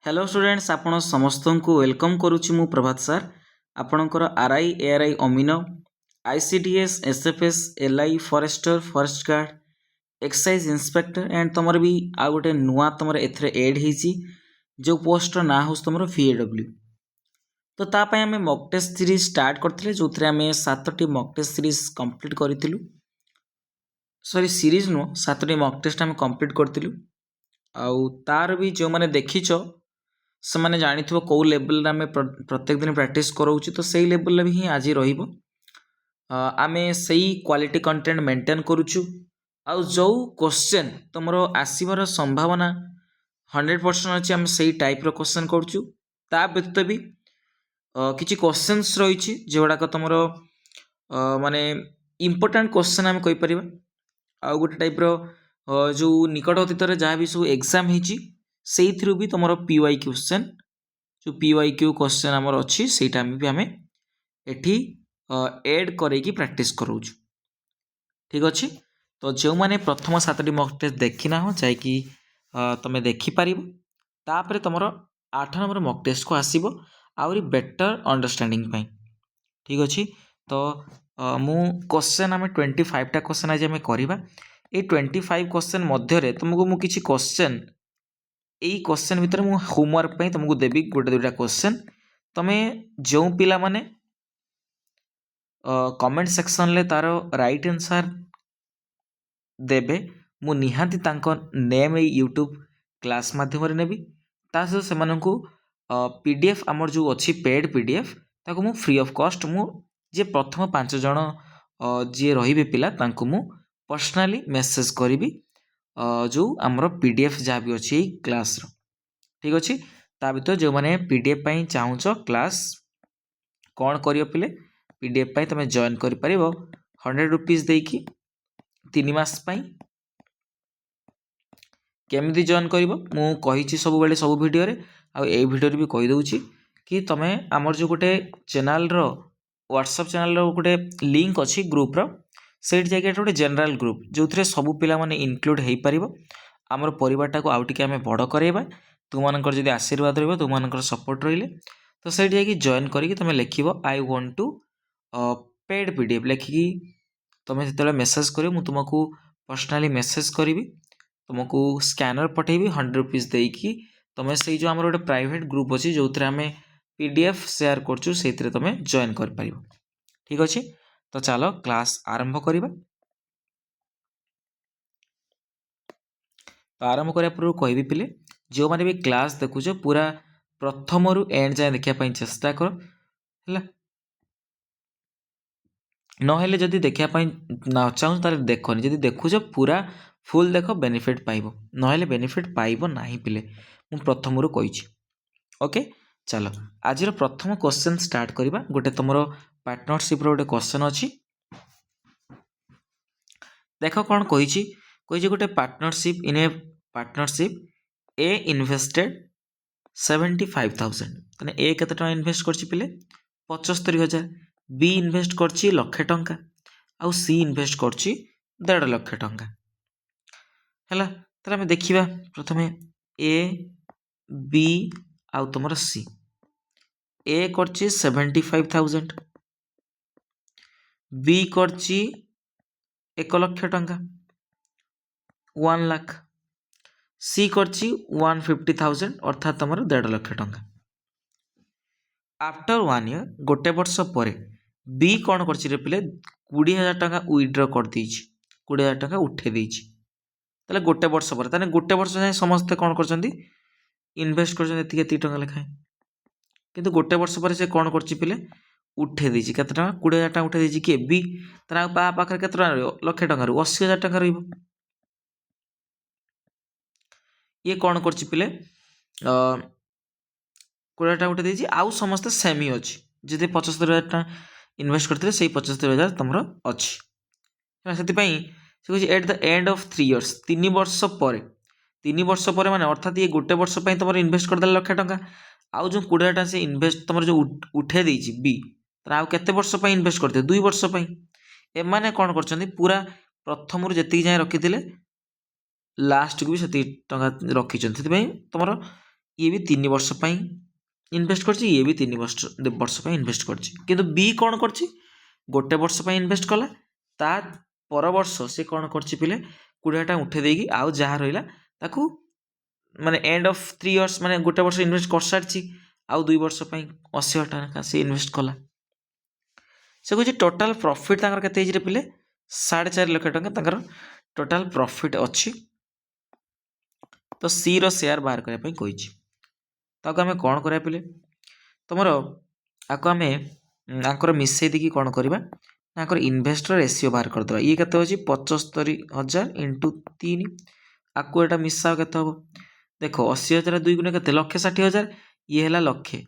Hello students आपण समस्त को वेलकम करुच्ची मु प्रभात सर आपणकर आरआई एआरआई अमीन ICDS SFS LI forester forest guard excise inspector and तुम भी आ गोटे नुआ तुम एथरे एड होती जो पोस्टर ना हो तुम VAW तो तापाई आम मक टेस्ट सीरीज स्टार्ट करते जो आम 7टी मक टेस्ट सीरीज कंप्लीट करूँ सॉरी सीरीज नुह 7टी मक टेस्ट आम कंप्लीट करूँ आउ तार भी जो मैंने देखीच से मैंने जानी कौ लेवल आम प्रत्येक दिन प्रैक्टिस कराऊँ तो सही लेवल भी आज आम से क्वालिटी कंटेंट मेंटेन करुचु आउ जो क्वेश्चन तुम आसवर संभावना 100% अच्छी आम से टाइप क्वेश्चन करुचु ता व्यतीत भी किसी क्वेश्चंस रही जोड़ाक तुम माने इम्पोर्टाट क्वेश्चन आम कहीपर आउ गोटे टाइप जो निकट अतीत जहाँ भी सब एग्जाम से भी तुम PY क्वेश्चन जो PY क्वेश्चन आमर अच्छी से भी आम एटी एड करके प्रैक्टिस कराऊँ ठीक अच्छे। तो जो मैंने प्रथम 7टी मक टेस्ट देखी ना जाकि तुम देखिपर तापर तुम 8 नंबर मक टेस्ट को आसब आहरी बेटर अंडरस्टैंडिंग ठीक अच्छे। तो मु क्वेश्चन आम 25टा क्वेश्चन आज आम करवा ये 25 क्वेश्चन मध्य तुमको मु किसी क्वेश्चन यही क्वेश्चन भितर मु होमवर्क पे तुमको देवी गोटे दुटा क्वेश्चन तुम्हें जो पिला माने कमेंट सेक्शन ले तार राइट आंसर देबे मु निहाती तांको नेम यूट्यूब क्लास माध्यम रे नेबी ता सह सेमानंकु PDF आमर जो अच्छी पेड PDF ताको मु फ्री ऑफ कॉस्ट मु जे प्रथम 5 जन जे रहिबे पिला तांको मु पर्सनली मेसेज करी जो आमर PDF जहाँ भी अच्छी क्लास ठीक अच्छे। ता भर जो मैंने PDF पाई चाहूच क्लास कौन कर पिले PDF पाई तुम जॉइन कर 100 रुपीज देकी 3 मास केमिति जॉइन कर मुझे सब बेले सब वीडियो रे आ वीडियो भी कही दूची कि तुम्हें आमर जो गोटे चैनल रो व्हाट्सएप चैनल रो गोटे लिंक अच्छी ग्रुप रो सेठ जगह गोटे जनरल ग्रुप जो थे सब पिला माने इनक्लूड हो पार आमर परिवारटा को आउ टिके आम बड़ कराइबा तुमकर जब आशीर्वाद रही तुमकर सपोर्ट रही तो से जॉइन करके तुम लिख I want to paid PDF लिखिकी तुम जो मेसेज कर तुमको पर्सनाली मेसेज करी तुमको स्कैनर पठेबी 100 रुपीज देकी तुम से जो आम गोटे प्राइवेट ग्रुप अच्छी जो थे आम PDF शेयर करचु से तुम जॉइन कर ठीक अच्छे। तो चलो क्लास आरंभ करवा। तो आरंभ करने पूर्व कहि पिले जो मैंने भी क्लास देखुच पूरा प्रथम रु एंड जाए देखापी चेष्टा कर नहेले जदि देखापी न चाहूँ ताले देखनी जदि देखुच पूरा फुल देख बेनिफिट पाइब नहेले बेनिफिट पाइब नहीं पिले मु प्रथम रु कही ओके। चलो आज प्रथम क्वेश्चन स्टार्ट करवा गोटे तुम पार्टनरशिप गोटे क्वेश्चन अच्छी देख कौन कही गोटे partnership in A partnership A invested 75,000 तेने ए केते टका इन्वेस्ट करछि पिले 75,000 बी इन्वेस्ट करछि लक्षे टंका आउ सी इन्वेस्ट करछि 1.5 लाख टंका हैला। ताले हम देखिबा प्रथमे ए बी आउ तुमर सी ए करछि 75,000 बी करछि 1 लाख टंका 1 लाख सी करछि 150,000 अर्थात तुम 1.5 लाख टंका। आफ्टर 1 ईयर गोटे वर्ष पर बी कौन कर पिले 20,000 टंका विड्रॉ कर 20,000 टंका उठे देते गोटे वर्ष पर ताने गोटे वर्ष जाए समस्ते कौन कर इन्वेस्ट कर टंका लेखाएं किंतु गोटे वर्ष पर से कौन कर पिले उठे देते टका 20,000 टंका उठे देती किए बी तार पाखे के लक्षे टंका 80,000 टंका रही ये कौन कर पिले 20,000 टंका उठे देती आउ समस्ते सेम ही अच्छी जब 75,000 टंका इन्वेस्ट करते से 75,000 तुम अच्छी से at the end of 3 years 3 वर्ष पर माने अर्थात ये गोटे वर्ष तुम इन्वेस्ट करदे लक्षे टंका आउ जो 20,000 टंका से इन्वेस्ट तुम जो उठे देती बी आउ केते वर्ष इन्वेस्ट करते 2 वर्ष एमाने कौन कर पूरा प्रथम जी जाए रखी लास्ट को भी से टंका रखी तुम ये भी 3 वर्ष इनवेस्ट कर ये भी 3 वर्ष इनवेस्ट कर बी कौन कर गोटे वर्ष इनवेस्ट कला ता पर वर्ष से कौन कर पिले 20,000 उठे देगी आउ जहाँ रहा ताकू माने एंड ऑफ 3 इयर्स माने गोटे वर्ष इनवेस्ट कर सारी आउ 2 वर्ष 80,000 से इनवेस्ट कला से कहे टोटाल प्रॉफिट के पिले 4.5 लाख टका टोटाल प्रॉफिट अच्छी तो सी रो शेयर बाहर करने कही ताको आम कौन करा पिले तुम आपको आम आंकर मिसई देकी कौन करवा आंकर इन्वेस्टर रेसीओ बाहर करदे ये केते होची 75,000 इंटू 3 आपको एटा मिसा केते हम देख 80,000 2 गुणे केते 1,60,000 ये है लक्षे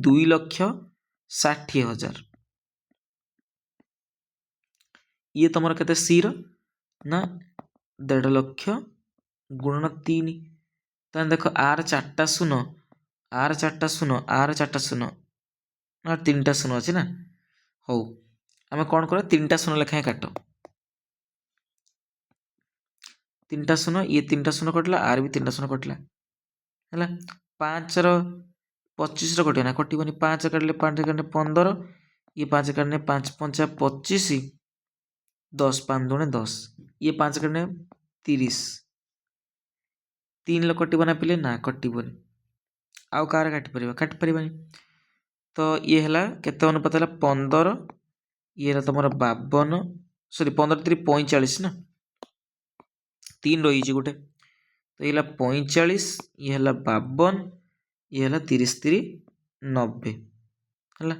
2,60,000 ये तुम केते सी रो ना 1.5 लाख गुणन 3 ताने देख आर 4टा शून्य आर 4टा शून्य आर 4टा शून्य ना 3टा शून्य अच्छे ना हौ आम कौन कर 3टा शून्य लेखाएं काट 3टा शून्य ये 3टा शून्य कटला आर भी 3टा शून्य कटला है 5 25 कटे ना कटोनी 5 काटले 5 काटने 15 ये 5 काटने 5 5 25 10 5 दूने 10 ये 5 काटने 30 3 कटो ना पिले ना कटोनी आउ कार काट पार तो ये है केते अनुपात है 15 ये तुम 52 सॉरी 15 3 45 ना 3 रही गोटे तो ये 45 ये है 52 ये है 30 3 90 है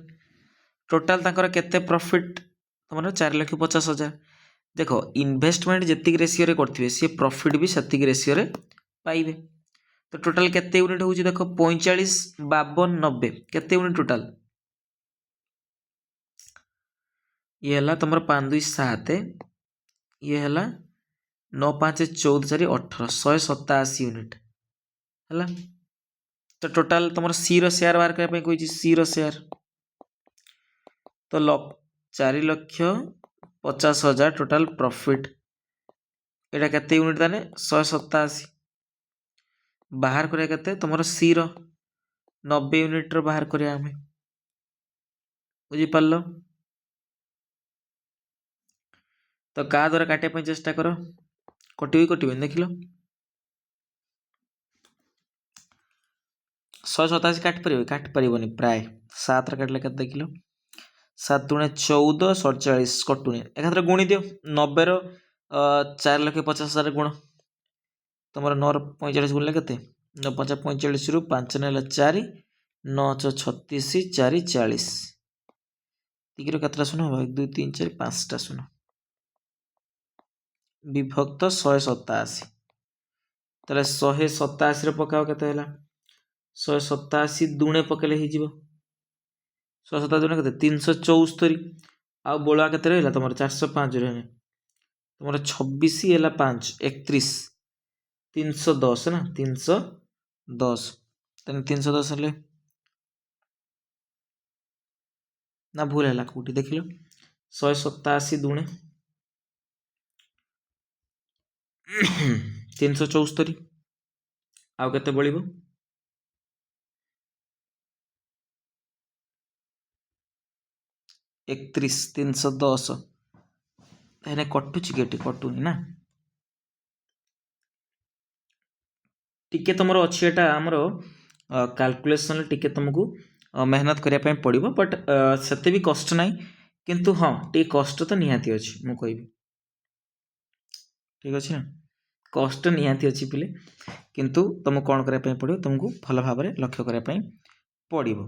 टोटाल तांकर केते प्रॉफिट तुम 4,50,000 देख इन्वेस्टमेंट जी रेसीओ रे करथिबे सी प्रॉफिट भी सेतिक रेसीओ रे पाइबे तो टोटाल केते यूनिट होउची देख 45 52 90 केते यूनिट टोटाल ये है तुम 5 2 7 ये है 9 5 14 4 18 187 यूनिट है तो टोटाल तुम सी रो शेयर बाहर करने कही सी रो शेयर तो 4,50,000 टोटाल प्रॉफिट एटा केते यूनिट ताने 187 बाहर करिया केते तुम सी रो 90 यूनिट रो बाहर करिया हमें बुझी पारलो तो का द्वारा काटे चेष्टा कर कटिबे देख लो 187 काट पारे प्राय 7 काटले के देख लो 7 दूने 14 47 कटुनी एकाथरे गुणी दियो 90 रो 4,50,000 गुण तुम 9 45 गुणले के 9 5 45 रु 5 ने 4 9 6 36 4 40 तीर केतटा शून्य 1 2 3 4 5टा शून्य विभक्त 187 ताले 187 पकाओ केते हैला 187 दुणे पकेले ही जीवो 187 दुणे केते 374 आ बोला केते रहला तमर 405 रे तमर 26 हैला 5 31 310 ना 310 तने 310 हेले ना भूल हैला कोठी देखिलो 187 दुणे 374 आउ केते बळिबो 31 310 एने कटुची केटी कटुनी ना टिके तुमर अच्छी एटा हमरो कैलकुलेशन टिके तुमको मेहनत करिया पय पड़िबो बट सेते भी कष्ट नाही किंतु हाँ टे कष्ट तो निहाती अछि मु कहबी ठीक अछि ना कष्ट निहाती अछि पिले किंतु तुम कौन करिया पय पड़िबो तुमको भल भाव में लक्ष्य करिया पय पड़िबो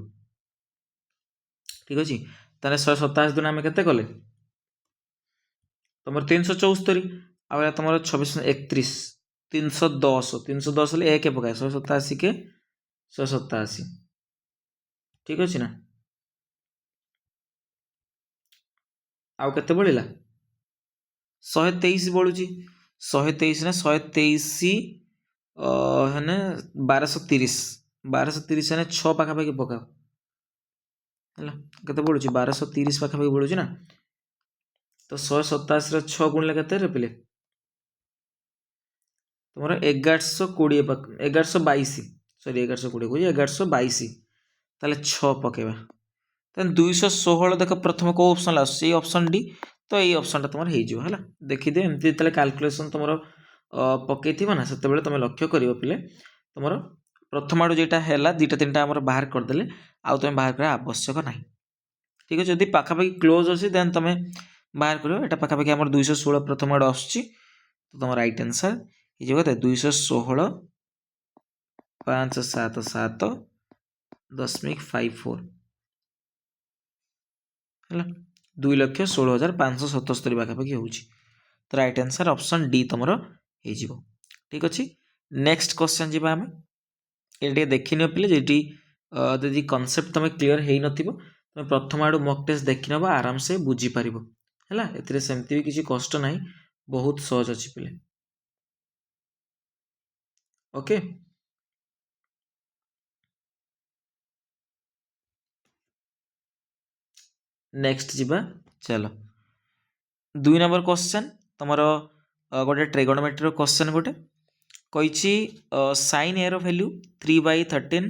ठीक अछि ताले 127 दिन आमे केते कले तुम 374 आ तुम 26 31 310 310 ले एक पकाए 187 के 187 ठीक अछि ना आउ केते बळिला 123 बळुची 123 ने 123 हने 1230 1230 ने 6 पाखा पाखी पकाओ है केते बळुची 1230 पाखा पाखी बळुची ना तो 187 रे 6 गुणले केते रे पिले तुमर 1120 1122 सॉरी 1120 को 1122 ताले 6 पकेबा देन 216 देख प्रथम को ऑप्शन लास्ट ऑप्शन डी तो ये ऑप्शन तुम हो देखी दे एमती जो कैलकुलेसन तुम पकई थी ना से तुम लक्ष्य कर पे तुम प्रथम आड़ू जेटा है 2टा 3टा आम बाहर करदे आउ तुम बाहर कर आवश्यक ना ठीक है जदि पाखापाखि क्लोज अच्छी देन तुम बाहर कर यहाँ पाखापाखि आम 216 प्रथम आड़ू आसूँ तो तुम राइट आंसर ये कत 216 577.54 है 2,16,577 पाखापाखि हो राइट आंसर ऑप्शन डी तुम हो ठीक अच्छे नेक्स्ट क्वेश्चन जी आम ये देखी नि पे जी जदि कनसेप्ट तुम क्लीयर हो न तुम प्रथम आड़ू मक टेस्ट देखी नब आराम से बुझीपार है एमती भी किसी कष्ट ना बहुत सहज अच्छी पे ओके नेक्स्ट जीवा चलो 2 नंबर क्वेश्चन तुम गोटे ट्रिगोनोमेट्री क्वेश्चन गोटे कही sin a रो वैल्यू 3/13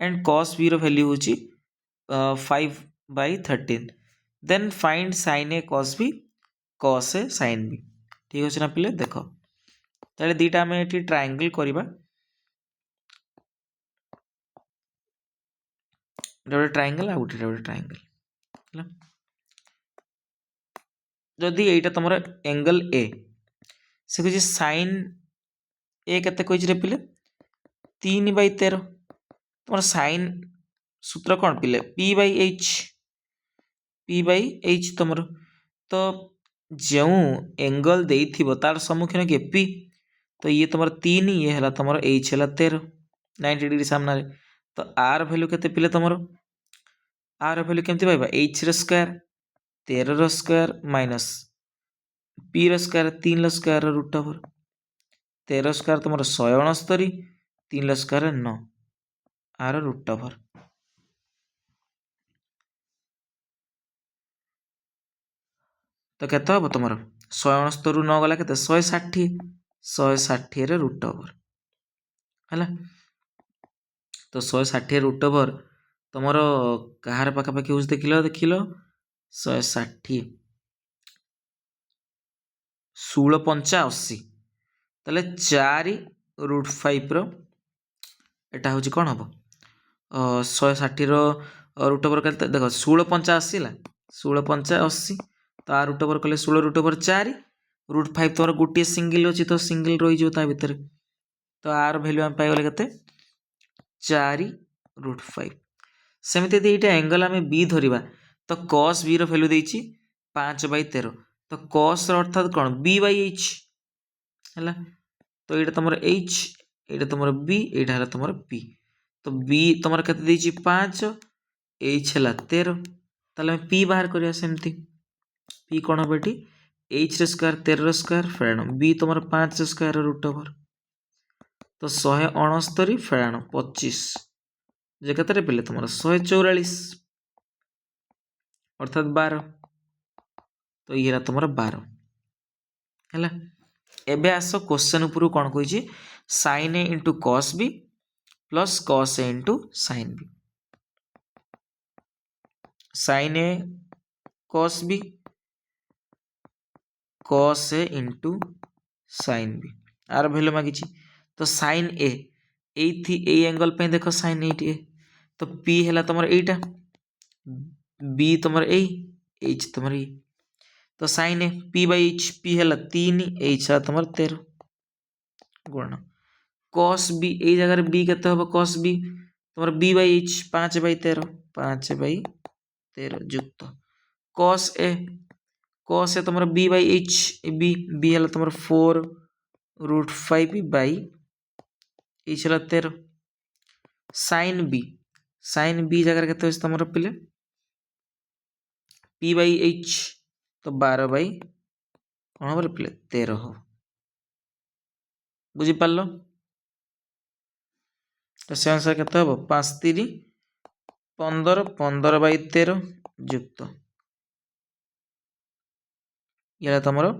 एंड cos b रो वैल्यू होची 5/13 then find sin a cos b cos a sin b ठीक अच्छे ना पे देख ताले दीटा आम ये ट्रायंगल करवा गोटे ट्रायंगल आ गोटे ट्रायंगल जदि यहीटा तुम एंगल ए से कह साइन ए केते कही पे 3/13 तुम साइन सूत्र कौन पे P/H तुम तो जो एंगल दे तार सम्मुखीन किए पी तो ये तुम 3 ये है तुम H है 13 90 डिग्री सामने तो आर वैल्यू केते पे तुम आर वैल्यू केमती पाइबा H रो स्क्वायर 13 रो स्क्वायर माइनस पी रो स्क्वायर 3 रो स्क्वायर रूट ओवर 13 स्क्वायर तुम 169 3 स्क्वायर 9 आर रूट ओवर तो केते हम तुम 169 रु 9 गला के 160 160 रूट ओवर है तो 160 रूट ओवर तुम कहार पाखापाखि हो देख लो 160 1685 ताले 4√5 रो एटा हूँ कौन हम 160 रूट ओवर कर देख 1685 है 1685 तो आ रूट ओवर कले 16 रूट ओवर 4 √5 तुम गोटे सिंगल अच्छी तो सिंगल रही भितर तो आर भैल्यू आम पाइगले के 4√5 सेमती यदि ये एंगल आम बी धरिबा तो cos b रो वैल्यू देछि 5/13 तो cos रो अर्थात कौन b/h है तो ये तुम h ये तुम b ये तुम p तो b तुम केते देछि 5 h है 13 ताले p बाहर करिया सेमती p कौन हम ये h रो स्क्वायर 13 रो स्क्वायर फेराण b तुम 5 रो स्क्वायर रूट ओवर तो 169 फेराण 25 जे कतरे पे तुम 144 अर्थात 12 तो ये तुम 12 है एबे आस क्वेश्चन उपर कौन कही sin a into cos b plus cos a into sin b sin a cos b cos a into sin b आर वैल्यू मागी तो sin a ए एंगल पे देख sin 8 तो P है तुम एटा B तुम H तुम तो sin a P/H P है 3 H है तुम 13 गुण cos B ए जगह B केते हम cos B तुम B/H 5/13 5/13 युक्त cos a तुम B/H B है तुम 4√5 H है 13 sin B जगह केते तुम पे P/H तो 12 कौन हम पे 13 हो बुझीपार तो से अनुसार केते हम 5 3 15 15/13 युक्त ये तुम 12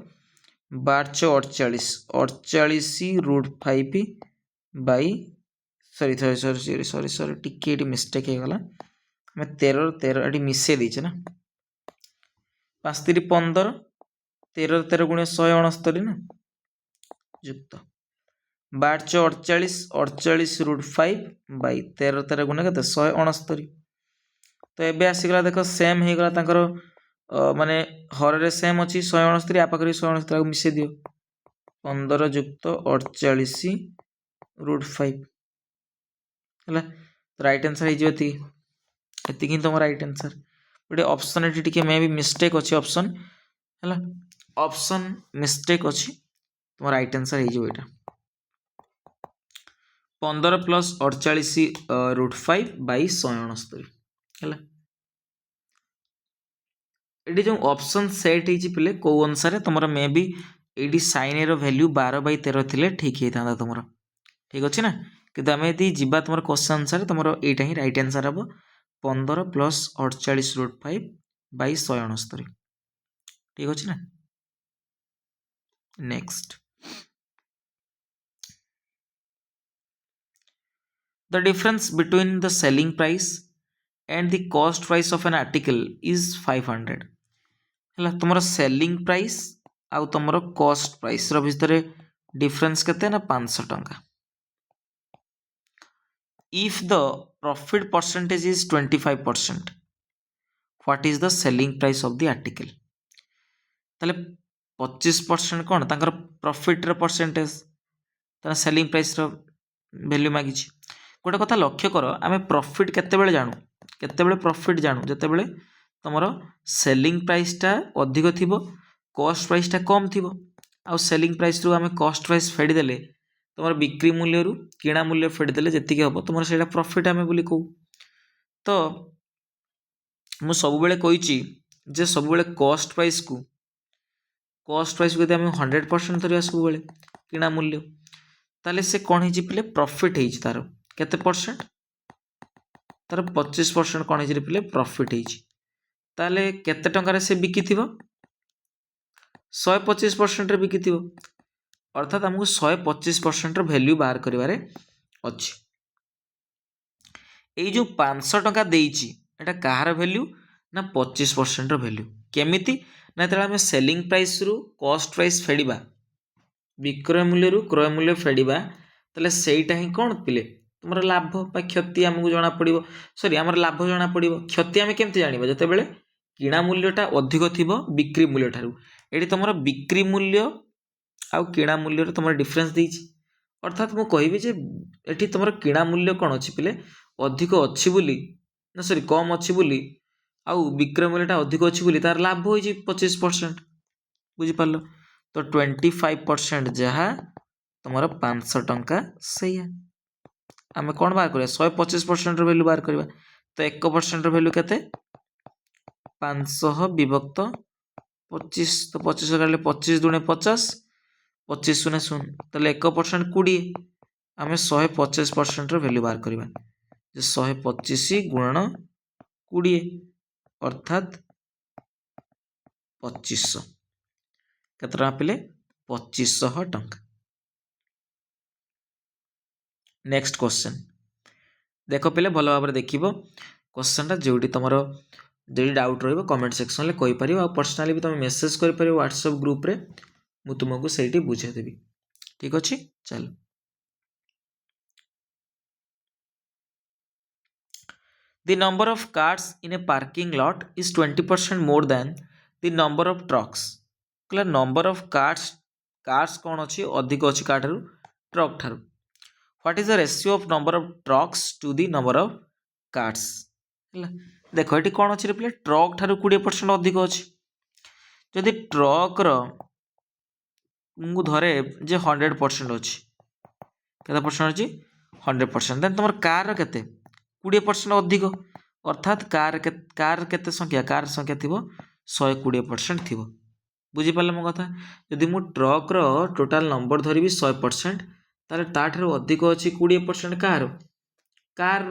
48 48√5/13 sorry sorry sorry sorry sorry sorry टिके ये मिस्टेक हो गला आम 13 13 ये मिसे देचे ना 5 3 15 13 13 गुणे 169 ना युक्त 12 48 48 रूट 5 बाई 13 13 गुणे के 169 तो एबे आसीगला देख सेम हो गला तांकर माने हर रे सेम अच्छी 169 आ पाखरे 169 मिसे दियो 15 युक्त 48 रूट 5 है तो राइट आंसर हो एति तुम राइट आंसर गोटे ऑप्शन ये टिके मे भी मिस्टेक अच्छी ऑप्शन है ऑप्शन मिस्टेक अच्छी तुम राइट आंसर हो यहाँ 15 प्लस 48 रूट 5 बाई 169 है ये जो ऑप्शन सेट हो पे कौ अनुसार तुम मे भी ये साइन रो वैल्यू 12 बाई 13 थे ठीक होता तुम ठीक अच्छे ना कि आम यदि जीवा तुम क्वेश्चन अनुसार तुम यहाँ ही रईट आंसर हम 15 प्लस 48 रूट 5 बाई 169 ठीक अच्छे ना next the difference between the selling price and the cost price of an article is 500 है तुम सेलिंग प्राइस आउ तुम कॉस्ट प्राइस भितर डिफरेंस केते ना 500 टंका if the profit percentage is 25% what is the selling price of the article ताले 25% कौन तांकर प्रॉफिट रो परसेंटेज तार सेलिंग प्राइस रो वैल्यू मागी गोटे कथा लक्ष्य कर आमे प्रॉफिट केतेबेले जानू केतेबेले प्रॉफिट जानू जेतेबेले तुमरो सेलिंग प्राइस टा अधिक थिबो कॉस्ट प्राइस टा कम थिबो आ सेलिंग प्राइस रो आमे कॉस्ट प्राइस फेडी देले तुम बिक्री मूल्य रू किणा मूल्य फेडीदे जी हम तुम से प्रॉफिट आम बोली कहू तो मु सब जे सब कॉस्ट प्राइस को यदि आम 100% धरिया सब किणा मूल्य ताले से कौन हो पे प्रॉफिट हो तार केते परसेंट तार 25% कौन हो पे प्रॉफिट हो केते टंकार से बिकी 125% बिकी अर्थात आमको 125% वैल्यू बाहर करिवारे अच्छी ये जो 500 टंका देइची एटा कहार वैल्यू ना 25% वैल्यू केमिति ना तेरा आम सेलिंग प्राइस रु कॉस्ट प्राइस फेडिबा विक्रय मूल्य रु क्रय मूल्य फेडिबा तले सेटा ही कौन पिले तुमर लाभ बा क्षति आमको जना पड़िबो सॉरी आमर लाभ जना पड़िबो क्षति आमे केमति जानिबा जते बेले किणा मूल्यटा अधिक थिबो बिक्री मूल्य ठारू एठी तुमर बिक्री मूल्य आउ किणा मूल्य तुम डिफरेन्स देछि अर्थात मु कहबी जे एठी तुम किणा मूल्य कौन अच्छी पे अधिक अच्छी बोली ना सॉरी कम अच्छी बोली आउ विक्रय मूल्यटा अधिक अच्छी बोली तार लाभ हो 25% बुझिपार तो 25% जहाँ तुम 500 टंका से आम कौन बाहर करिया 125% वैल्यू बाहर करिया तो 1% वैल्यू केते 500 विभक्त 25 तो 25 काटले 25 दुणे 50 25 शून्य शून्य ताले 1% 20 आम 125% वैल्यू बाहर करवा 125 गुणन 20 अर्थात 2500 केते टका पिले 2500 टंका नेक्स्ट क्वेश्चन देख पिले भल भाव देखिबो क्वेश्चन टा जोटी तुम जो डाउट रहिबो कमेंट सेक्शन में कहि परिबो आ पर्सनली भी तुम मेसेज करि परिबो व्हाट्सएप ग्रुप रे मु तुमको सही बुझे देवी ठीक अच्छे चल The number of cars in a parking lot is 20% more than the number of trucks कहला number of cars कौन अच्छी अधिक अच्छी कार ठारू ट्रक ठारू what is the ratio of number of trucks to the number of cars देख ये कौन अच्छी पे ट्रक ठारू 20% अधिक अच्छी जदि ट्रक मु धरे जे 100% अच्छी केते परसेंट अच्छी 100% देन तुम कार केते 20% अधिक अर्थात कार केते संख्या कार संख्या थिबो 120% थिबो बुझी पाले मो कथा यदि मु ट्रक रो टोटल नंबर धरिबी 100% ताले ताठारो अधिक अछि 20% कार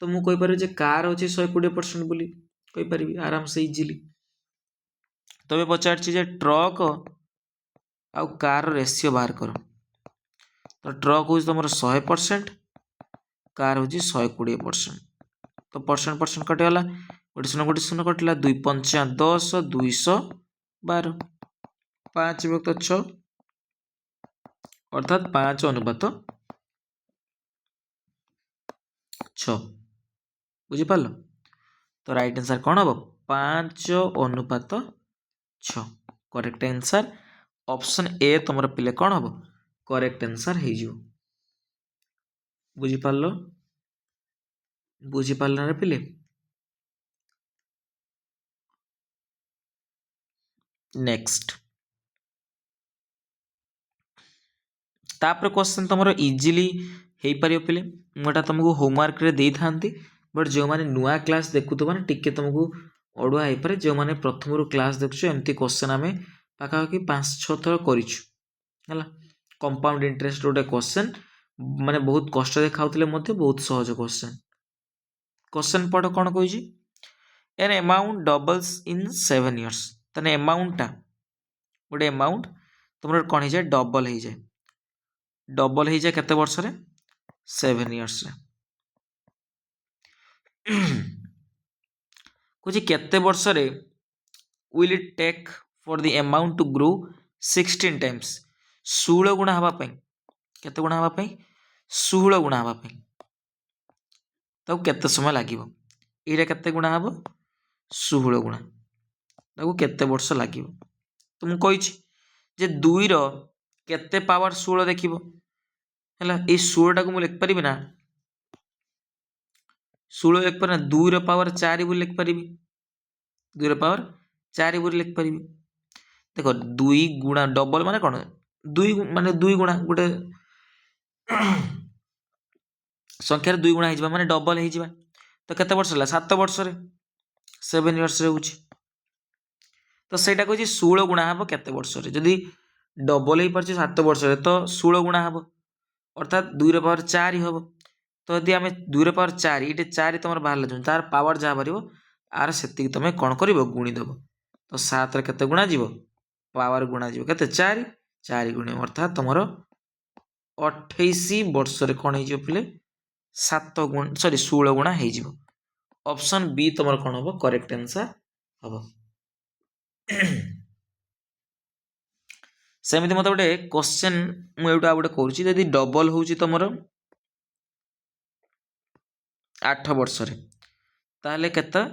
तो मु कहि पारे जे कार अछि 120% बोली कहि परिबी आराम से इजीली तबे पचारछि जे ट्रक आउ कार रेशियो बाहर करो तो ट्रक हो तुम 100% कार हूँ 120%। तो परसेंट परसेंट कटिगला, गोटे शून्य कटिला, 2 पंचा 10, 212, 5 विभक्त 6 अर्थात 5:6। बुझिपार? तो राइट आंसर कौन हम? 5:6। करेक्ट आंसर ऑप्शन ए तुम पिले कौन हम? करेक्ट आंसर हो। बुझिपार? बुझिपार रे पिले? नेक्स्ट तापर क्वेश्चन तुम इजिली हो पार पिले, मुझे तुमको होमवर्क रे दे था, बट जो मैंने नुआ क्लास देखुव ना टिके तुमको अड़ुआ हो पाए। जो मैंने प्रथम रू क्लास देखु एमती क्वेश्चन आम पाखापाखि 5-6 थर कर कंपाउंड इंटरेस्ट गोटे क्वेश्चन माने बहुत कष्ट देखा बहुत सहज क्वेश्चन। क्वेश्चन पढ़ कौन कही? An amount doubles in 7 years। तने अमाउंटा गोटे अमाउंट तुम कौन हो जाए? डबल हो जाए। डबल हो जाए केते वर्ष रे? 7 years रे। कुछ केते वर्ष रे will it take for the amount to grow 16 times? 16 गुणा हवा पई केते गुणा हवा पई? 16 गुणा हवा पई ताऊ केते समय लागिवो? एटा केते गुणा हबो? 16 गुणा। ताऊ केते वर्ष लागिवो? तुम कहिछि जे 2 रो केते पावर 16 देखिबो हैला। ए 16 टाको मु लिख परिबि ना? 16 लिख पर ना, 2 रो पावर 4 बोली लिख परिबि। 2 रो पावर 4 बोली लिख परिबि। देखो 2 गुणा डबल माने कौन? 2 माने 2 गुणा गोटे संख्यार 2 गुणा हो माने डबल हो। तो केते वर्ष है? 7 वर्ष रे 7 years रे होची। तो सेटा कहछि 16 गुणा हबो केते वर्ष रे? जदी डबल हो पारछि 7 वर्ष रे तो 16 गुणा हबो अर्थात 2 रो पावर 4 हबो। तो यदि आमे 2 रो पावर 4 इटे 4 तुमर बाहरला जो तार पावर जा बारिवो आर सेति तमे कोन करिवो? गुणी देबो। तो 7 रे केते गुणा जीवो? पावर गुणा जीवो केते? 4 4 गुणे अर्थात तुमर 28 वर्ष रे कोन हो पिले? 7 गुण सॉरी 16 गुणा हो जीवो। ऑप्शन बी तुमर कोन हबो? करेक्ट आंसर हबो। सेमिति मते गोटे क्वेश्चन मु एटा गोटे करूची, जदी डबल होउची तुमर 8 वर्ष रे ताले केते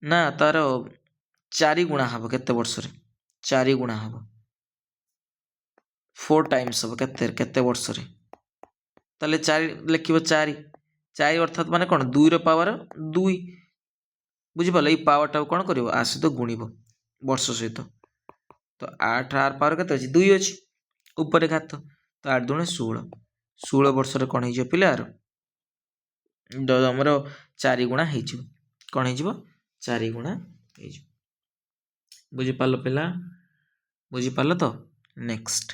ना तार 4 गुणा हबो केते वर्ष रे? 4 गुणा हबो 4 टाइम्स हबो केते वर्ष रे? ताले 4 लिखिबो 4 अर्थात माने कोन? 2 रो पावर 2 बुझी पाले। ई पावर टा कोन करिवो? आसी तो गुणिबो वर्ष सहित। तो 8 आर पावर केते अछि? 2 अछि ऊपर घात। तो 8 दुणे 16 16 वर्ष रे कोन हिजो पिलार हमर 4 गुणा हिजो कोन हिजो? 4 गुणा हिजो। बुझी पालो पिला? बुझी पालो तो? नेक्स्ट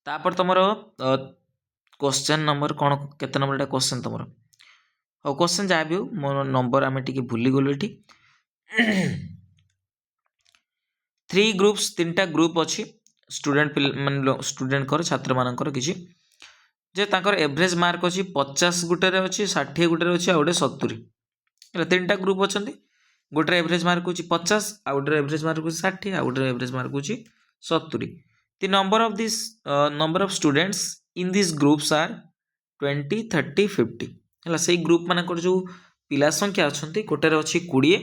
तापर तुमर क्वेश्चन नंबर कौन केते नंबर एटा क्वेश्चन तुमर? और क्वेश्चन जा भी हो मोर नंबर आमे टिके भूली गलो एठी। 3 ग्रुप्स 3टा ग्रुप अछि स्टूडेंट मान स्टूडेंट कर छात्र मानकर किछि जे ताकर एवरेज मार्क अछि 50 गुटे रे अछि 60 गुटे रे अछि आ गोटे 70। ହେଲା 3टा ग्रुप अछंती। गोटे एवरेज मार्क होची 50 आ गोटे एवरेज मार्क होची 60 आ गोटे एवरेज मार्क होची 70। The number of students in these groups are 20, 30, 50। ହେଲା सेही ग्रुप मानकर जो पिला संख्या अछंती गोटे रे अछि 20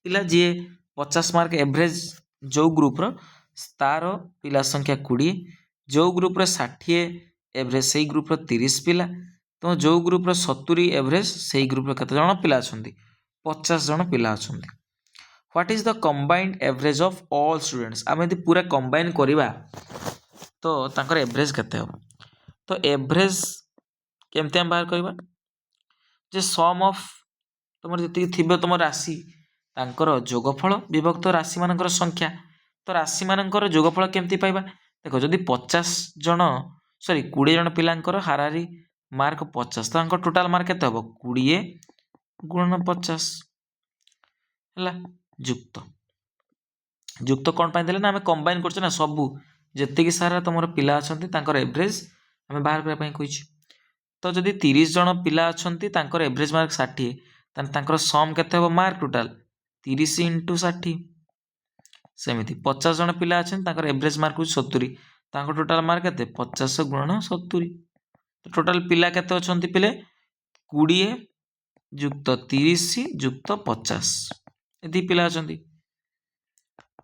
पिला जे 50 मार्क एवरेज जो ग्रुप रो तार पिला संख्या 20, जो ग्रुप रे 60 एवरेज सेही ग्रुप रो 30 पिला, तो जो ग्रुप रो 70 एवरेज सेही ग्रुप रो केते जण पिला अछंती? 50 जण पिला अछंती। What is the combined average of all students? आमे यदि पूरा कंबाइन करिबा तो तांकर एवरेज केते हो? तो एवरेज केमते हम बाहर करबा? जे सम ऑफ तुमर जति थिबे तुमर राशि तांकर जोगफल विभक्त राशि मानकर संख्या। तो राशि मानकर जोगफल केमती पाइबा? देखो जदि 50 जण सॉरी 20 जण पिलांकर हारारी मार्क 50 तो तांकर टोटल मार्क केते हो? 20 गुणन 50 ହେଲା ଯୁକ୍ତ ଯୁକ୍ତ କ'ଣ ପାଇଁ ଦେଲେ ନା ଆମେ କମ୍ବାଇନ୍ କରୁଛେ ନା ସବୁ ଯେତିକି ସାରା ତୁମର ପିଲା ଅଛନ୍ତି ତାଙ୍କର ଏଭରେଜ୍ ଆମେ ବାହାର କରିବା ପାଇଁ କହିଛି। ତ ଯଦି 30 ଜଣ ପିଲା ଅଛନ୍ତି ତାଙ୍କର ଏଭରେଜ୍ ମାର୍କ 60 ତାହେଲେ ତାଙ୍କର ସମ୍ କେତେ ହେବ ମାର୍କ ଟୋଟାଲ୍ 30 × 60। ସେମିତି 50 ଜଣ ପିଲା ଅଛନ୍ତି ତାଙ୍କର ଏଭରେଜ୍ ମାର୍କ ହେଉଛି 70 ତାଙ୍କ ଟୋଟାଲ୍ ମାର୍କ କେତେ 50 × 70। ତ ଟୋଟାଲ୍ ପିଲା କେତେ ଅଛନ୍ତି ପିଲେ 20 ଯୁକ୍ତ 30 ଯୁକ୍ତ 50 ଏତିକି ପିଲା ଅଛନ୍ତି।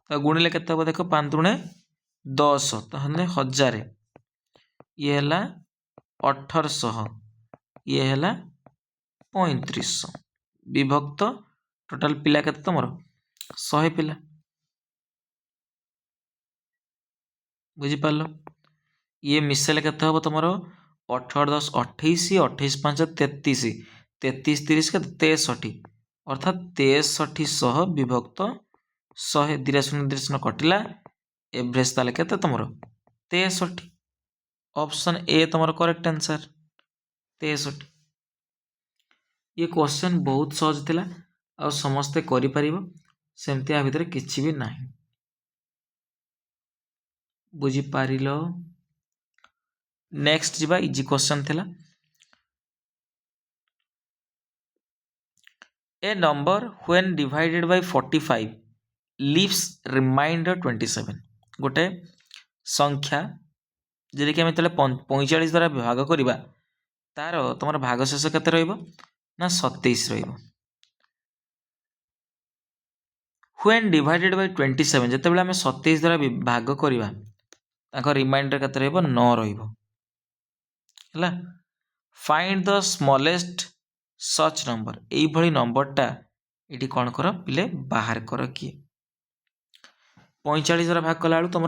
ତ ଗୁଣିଲେ କେତେ ହେବ ଦେଖ 5 × 10 ତାହେଲେ 1000 ଇଏ ହେଲା 1800 ଇଏ ହେଲା 3500 ବିଭକ୍ତ ଟୋଟାଲ୍ ପିଲା କେତେ ତମର 100 ପିଲା। ବୁଝିପାରିଲ ଇଏ ମିଶେଇଲେ କେତେ ହେବ ତମର 18 × 10 28 28 × 5 33 33 30 କେତେ 63 ଅर्थात 6300 ବିଭକ୍ତ 100 0 କଟିଲା एवरेज ताले केते तुमरो 63। ऑप्शन ए तुमरो करेक्ट आंसर 63। ये क्वेश्चन बहुत सहज थिला और समस्ते करि परिबो सेमति आ भितर किछि भी नाही। बुझी पारिलो नेक्स्ट जिबा इजी क्वेश्चन थिला a number when divided by 45 leaves remainder 27 गोटे संख्या जे कि आम जो 45 द्वारा भाग करवा तार तुम भागशेष केते रहिबो ना 27 रहिबो। व्हेन डिवाइडेड बाय 27 जेतेबेले आम 27 द्वारा भाग करवा ताको रिमाइंडर केते रहिबो 9 रहिबो हला। Find the smallest such number एई भली नंबरटा इटी कोन करो पिले बाहर करो किए 45 द्वारा भाग कला तुम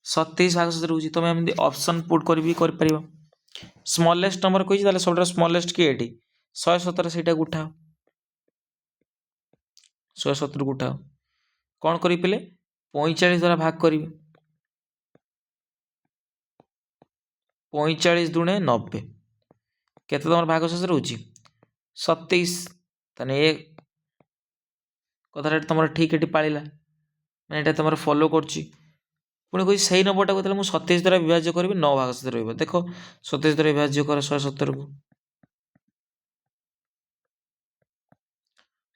27 भाग से रोची तुम एमती ऑप्शन पुट कर स्मॉलेस्ट नंबर कही सब स्मॉलेस्ट किए 117 से उठाओ 117 को उठाओ कौन करी पिले 45 द्वारा भाग करी 45 दुणे 90 केते तुम भाग शेष रोची 27 ताने ए कथा तुम ठीक ये पाला मैंने तुम फॉलो करुँच पुणी कही से नंबरटा कहते मुझे 27 द्वारा विभाज्य करी 9 भाग से रही देख 27 द्वारा विभाज्य कर 117 को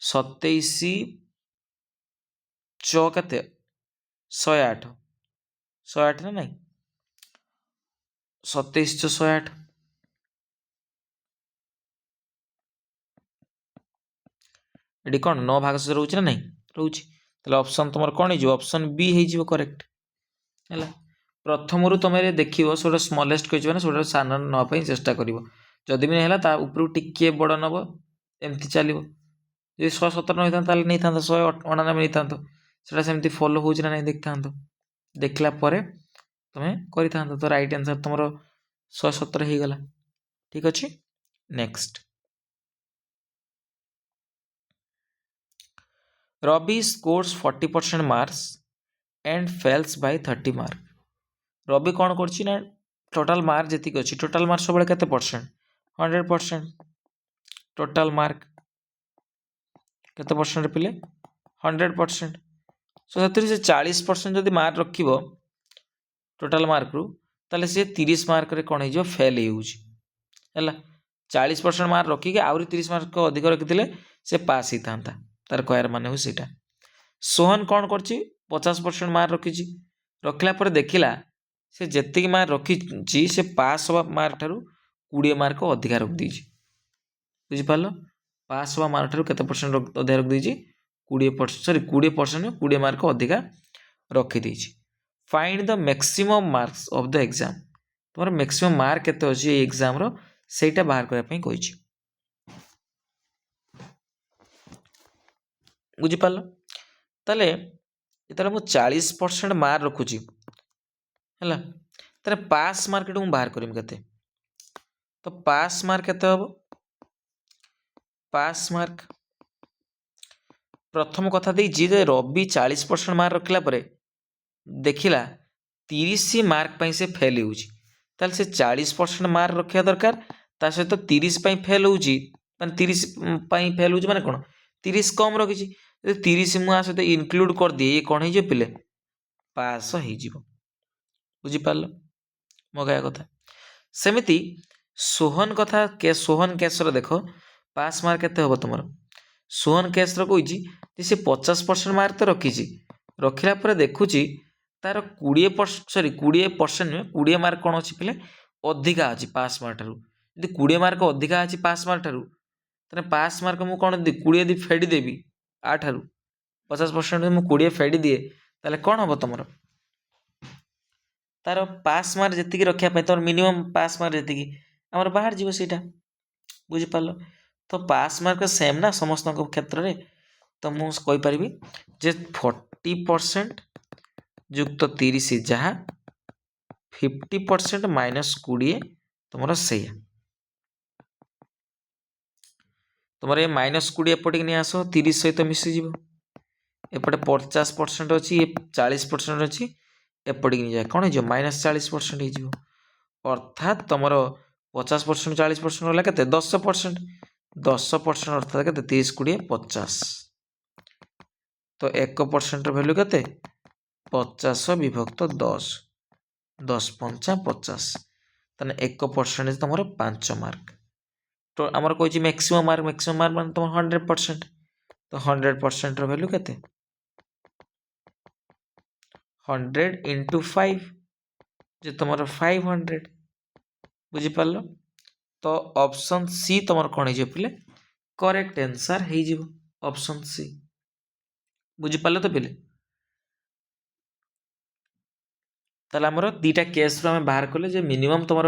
27 चौ के 108 ना नहीं 27 चौ 108 ये कौन 9 भाग से रोचे ना नहीं रोचे ऑप्शन तुम कौन हो ऑप्शन बी हो करेक्ट है। प्रथम तुम देख सोटा स्मॉलेस्ट कही सोटा सान नापी चेष्टा कर जदि भी नहीं ऊपर टिके बड़ नब एमती चलो जो 117 नहीं था नहीं था 198 नहीं था सेमती फॉलो हो नहीं देख था देखला तुम्हें कर तो राइट आंसर तुम 117 हो गला ठीक अच्छे। Next Ravi scores 40% marks and fails by 30 mark. Ravi कौन कर टोटाल मार्क जी अच्छी टोटाल मार्क सब के परसेंट 100% टोटाल मार्क केते परसेंट पिले 100% सो से 40% जदि मार्क रख टोटाल मार्क रु ताले से 30 मार्क रे कौन हो फेल हो 40% मार्क रखिक आउरी 30 मार्क अधिक रखी से पास ही था तार कहर मान हो सीटा। सोहन कौन कर 50% मार्क रखी रखला पर देखला से जेतिक मार्क रखी से पास हवा मार्क ठारू 20 मार्क अधिका रख दी बुझिपाल पास हवा मार्क ठारू केते परसेंट अधिका रख दी 20% मार्क अधिका रखी दी। Find the maximum marks of the exam तुम मैक्सिमम मार्क केते अछि एग्जाम रो सेटा बाहर करबा पई कहिछि बुझिपाल ताले इतरे मु 40% मार्क रखुची हैला तारे पास मार्क मु बाहर करिम केते तो पास मार्क केते हबो पास मार्क प्रथम कथा दे जे रवि 40% मार्क रखला परे देखिला 30 मार्क पई से फेल होउची ताले से 40% मार्क रखिया दरकार ता सहित 30 पई फेल होउची माने 30 पई फेल होउची माने कोन 30 कम रखिची 30 मु आ सहित इंक्लूड कर दिए ये कौन है पिले पास हो बुझिपार मो कहया कथा सेमिति सोहन कथा के सोहन केसर देख पास मार्क केते हबो तुमर सोहन केसर कहिछि जे से 50% मार्क तो रखिछि रखिला परे देखुछि तार 20% नुहे 20 मार्क कौन अच्छी पे अधिका अच्छी पास मार्क ठारू यदि 20 मार्क अधिका अच्छी पास मार्क ठारू तेरे पास मार्क मुझे कौन 20 यदि फेडी देवी आठारू 50% मुझे 20 फेडी दिए ताले कौन हम तुम तार पास मार्क जी रखापी तुम मिनिमम पास मार्क जी आमर बाहर जीव सीटा बुझिपार तो पास मार्क सेम ना समस्त क्षेत्र में तो मुझे जे 40% युक्त 30 जहाँ 50% माइनस 20 तुम से तुम ये माइनस 20 एपटे नहीं आस 30 सहित मिसीज एपटे 50% अच्छी ये 40% अच्छी एपटे नहीं जाए कौन हो माइनस 40% हो अर्थात तुम 50% 40% है के 10% 10% अर्थात के 30 20 50 तो 1% भैल्यू के 50 विभक्त 10 10 5 50 तेना 1% तुम 5 मार्क तो आमर कही मैक्सिमम मार्क मान तुम 100% तो 100% वैल्यू के 100 इंटू 5 जो तुम 500 बुझिपार तो ऑप्शन सी तुम कौन हो पे करेक्ट आंसर हो ऑप्शन सी बुझिपार तो पे ताले आमर दीटा केस आम बाहर कले जे मिनिमम तुम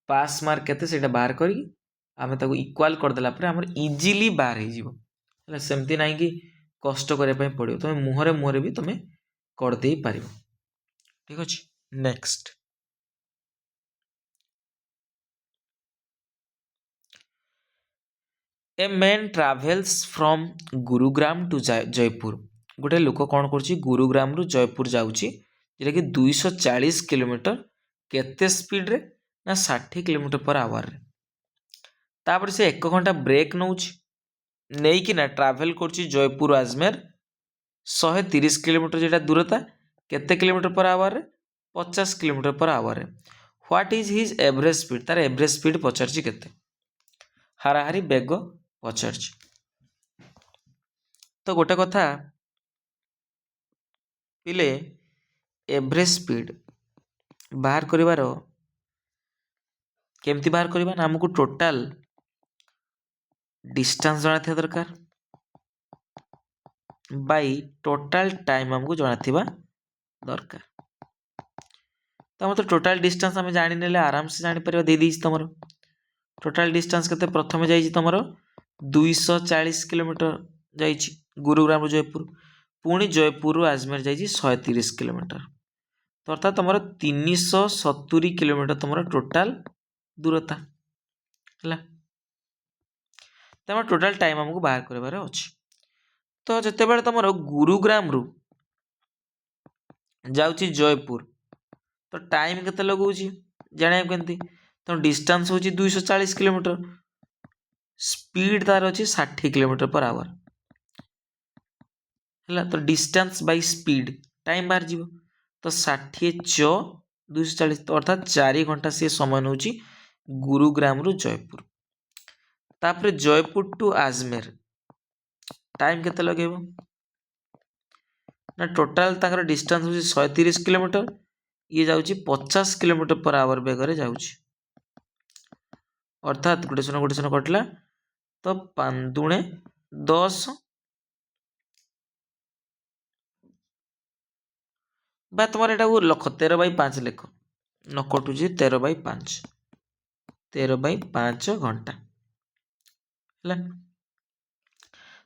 पास मार्क के बाहर करी आम इक्वाल करदेला आम इजिली बाहर हो सेमती ना कि कष्ट करने पड़ो तुम मुहरे मुहरे भी तुम करदे पार ठीक अच्छे next a man travels from Gurugram to Jaipur गोटे लोक कौन कर गुरुग्राम रु जयपुर जाऊँगी जोटा कि 240 किलोमीटर केते स्पीड रे ना 60 किलोमीटर पर आवर रे तापर से 1 घंटा ब्रेक नौ नहीं कि ना ट्राभेल कर जयपुर आजमेर 130 किलोमीटर जेटा दूरता केते किलोमीटर पर आवर रे 50 किलोमीटर पर आवर रे what is his average speed तार एवरेज स्पीड पचारछि केते हाराहारी बेग पचारछि तो गोटे कथा पिले एवरेज स्पीड बाहर करिवार केमती बाहर करबा ना हमको टोटल डिस्टेंस जाना था दरकार बाई टोटल टाइम हमको जाना थिबा दरकार तो हम तो टोटल डिस्टेंस आम जानी आराम से जानी परिबा दे दीज तुम टोटल डिस्टेंस केते प्रथम जाइछि तुमरो 240 किलोमीटर जाइछि गुरुग्राम रु जयपुर पुणी जयपुर रु आजमेर जाइछि 130 किलोमीटर तो अर्थात तुम 370 किलोमीटर तुम टोटल दूरता है तो टोटल टाइम हमको बाहर कर अच्छी तो जिते तुम गुरुग्राम रु जाऊँगी जयपुर तो टाइम केते लगौछि जाना केमती तो डिस्टेंस हूँ 240 किलोमीटर स्पीड तार अच्छी 60 किलोमीटर पर आवर है तो डिस्टेंस बाय स्पीड टाइम बाहर जीव तो 60 + 240 तो अर्थात 4 घंटा से समय नौ गुरुग्राम रु जयपुर तापर जयपुर टू आजमेर टाइम केते लगेबो ना टोटाल ताकर डिस्टेंस हूँ 130 किलोमीटर ये जाऊँगी 50 किलोमीटर पर आवर बेगर जाऊँगी अर्थात गोटे शून्य कटला तो 5 दूणे 10 बा तुम एटा लख 13/5 लिख न कटुची 13/5 13/5 घंटा है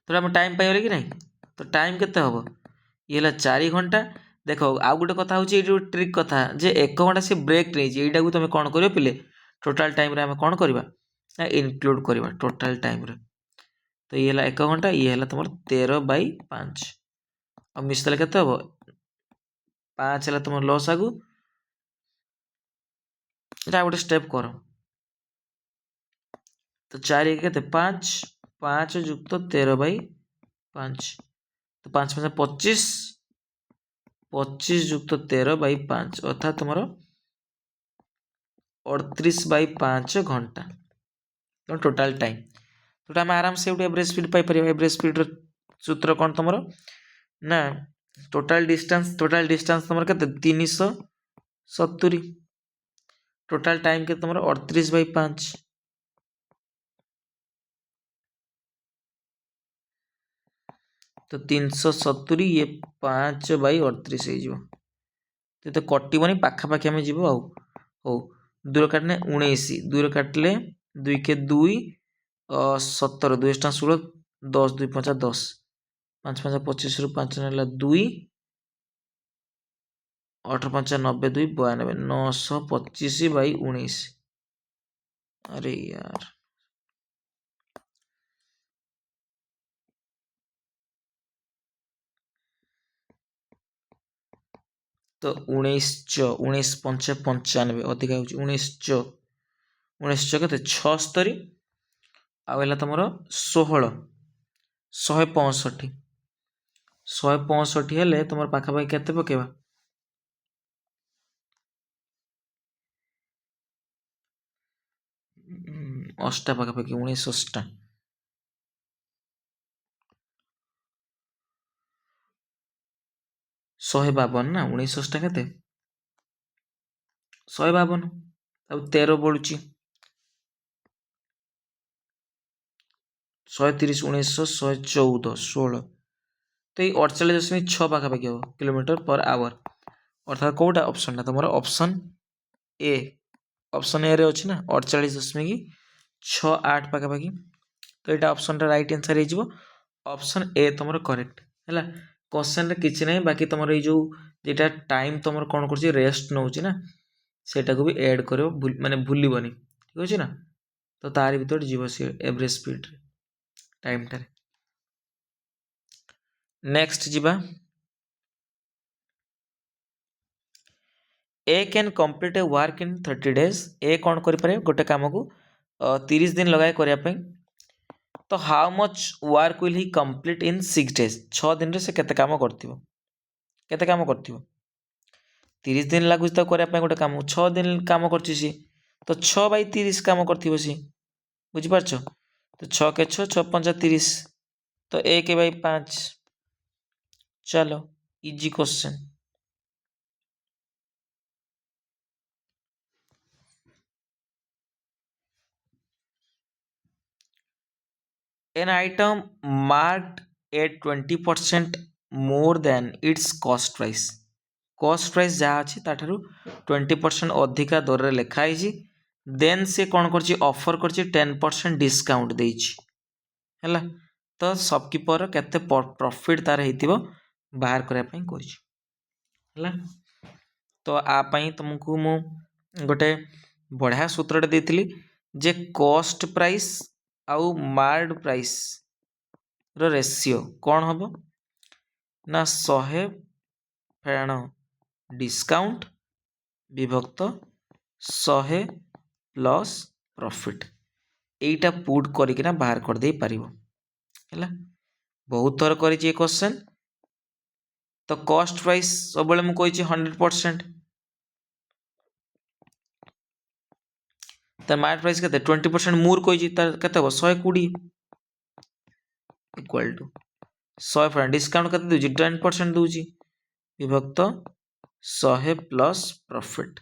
तो आम टाइम पाइबे कि नहीं तो टाइम केते हम ये 4 घंटा देख आउ गोटे कथा हूँ ट्रिक कथा जे 1 घंटा से ब्रेक नहीं यहीटा को तुम कौन कर पे टोटाल टाइम रे आम कौन करवा इनक्लूड करवा टोटाल टाइम रे तो ये 1 घंटा ये तुम 13/5 और मिसदेले केते हम 5 है तुम लस आगु गोटे स्टेप कर तो 4 के 5 5 युक्त 13/5 तो 5 5 25 25 ଯୁକ୍ତ 13/5 ଅର୍ଥାତ୍ ତୁମର 38/5 ଘଣ୍ଟା ଟୋଟାल टाइम। तो आम आराम से गोटे एवरेज स्पीड पाई एवरेज स्पीड सूत्र कौन तुम ना टोटाल डिस्टेंस तुम के 370 टोटाल टाइम के तुम 38/5 तो 370 ये 5/38 तो कटोनी पाखापाखि आम जीव हो दूर काटने 19 दूर काटिले 2 के 2 17 2 16 10 2 5 10 5 5 25 रु 5 ना 2 18 5 90 2 92 925/19 अरे यार तो 19 5 95 अधिका हो 19 के 76 आला तुम 16 165 हेले तुम पाखापाखि केते पकेबा अष्टा पाखापाखि 19 अष्टा 152 ना 19 अष्टा केते 152 अब 13 बढ़ुची 130 1900 114 16 तो ये 48.6 पाखापाखि हम किलोमीटर पर आवर अर्थात कौटा ऑप्शन ना तुम ऑप्शन ए रे अच्छी ना 48.68 पाखापाखि तो यहाँ ऑप्शन टा राइट आंसर हो ऑप्शन ए तुम करेक्ट है क्वेश्चन रे किछि नहीं बाकी तुम ये जेटा टाइम तुम कौन कर रेस्ट नौ ना सेटा को भी ऐड करो माने भूलबनी ठीक अच्छे ना तो तार भर जीव सी एवरेज स्पीड टाइम टारे नेक्स्ट जीवा A can complete a work in 30 days ए कौन करें गोटे कम को 30 दिन लगाए करने तो how much work will he complete in 6 days 6 दिन से केते काम करथिबो 30 दिन लागु तो करने गोटे कम 6 दिन काम कर तो 6/30 काम कर सी बुझिपार तो 6 के 6 6 5 30 तो 1/5 चलो easy question an item marked at 20% more than its cost price जहाँ अच्छी ताठारु 20% अधिका दर रे लिखाई देन से कौन कर ऑफर कर 10% डिस्काउंट देला तो सबकीपर केते प्रॉफिट तार हेतिबो बाहर करया पई करला तो आपाई तुमको मु गोटे बढ़िया सूत्रटे देइथिली जे कॉस्ट प्राइस आउ मार्ड प्राइस रो रेशियो कौन हम ना 100 फेण डिस्काउंट विभक्त 100 प्लस प्रॉफिट एटा पुट करिकिना बाहर कर दे पारिबो हैला बहुत थर करिछि क्वेश्चन तो कॉस्ट प्राइस सब बेले मु कहिछि 100% तर मार्केट प्राइस केते 20% मोर कहिछि तर केते हो 120 इक्वल टू 100 डिस्काउंट केते दोछि 10% दोछि विभक्त 100 प्लस प्रॉफिट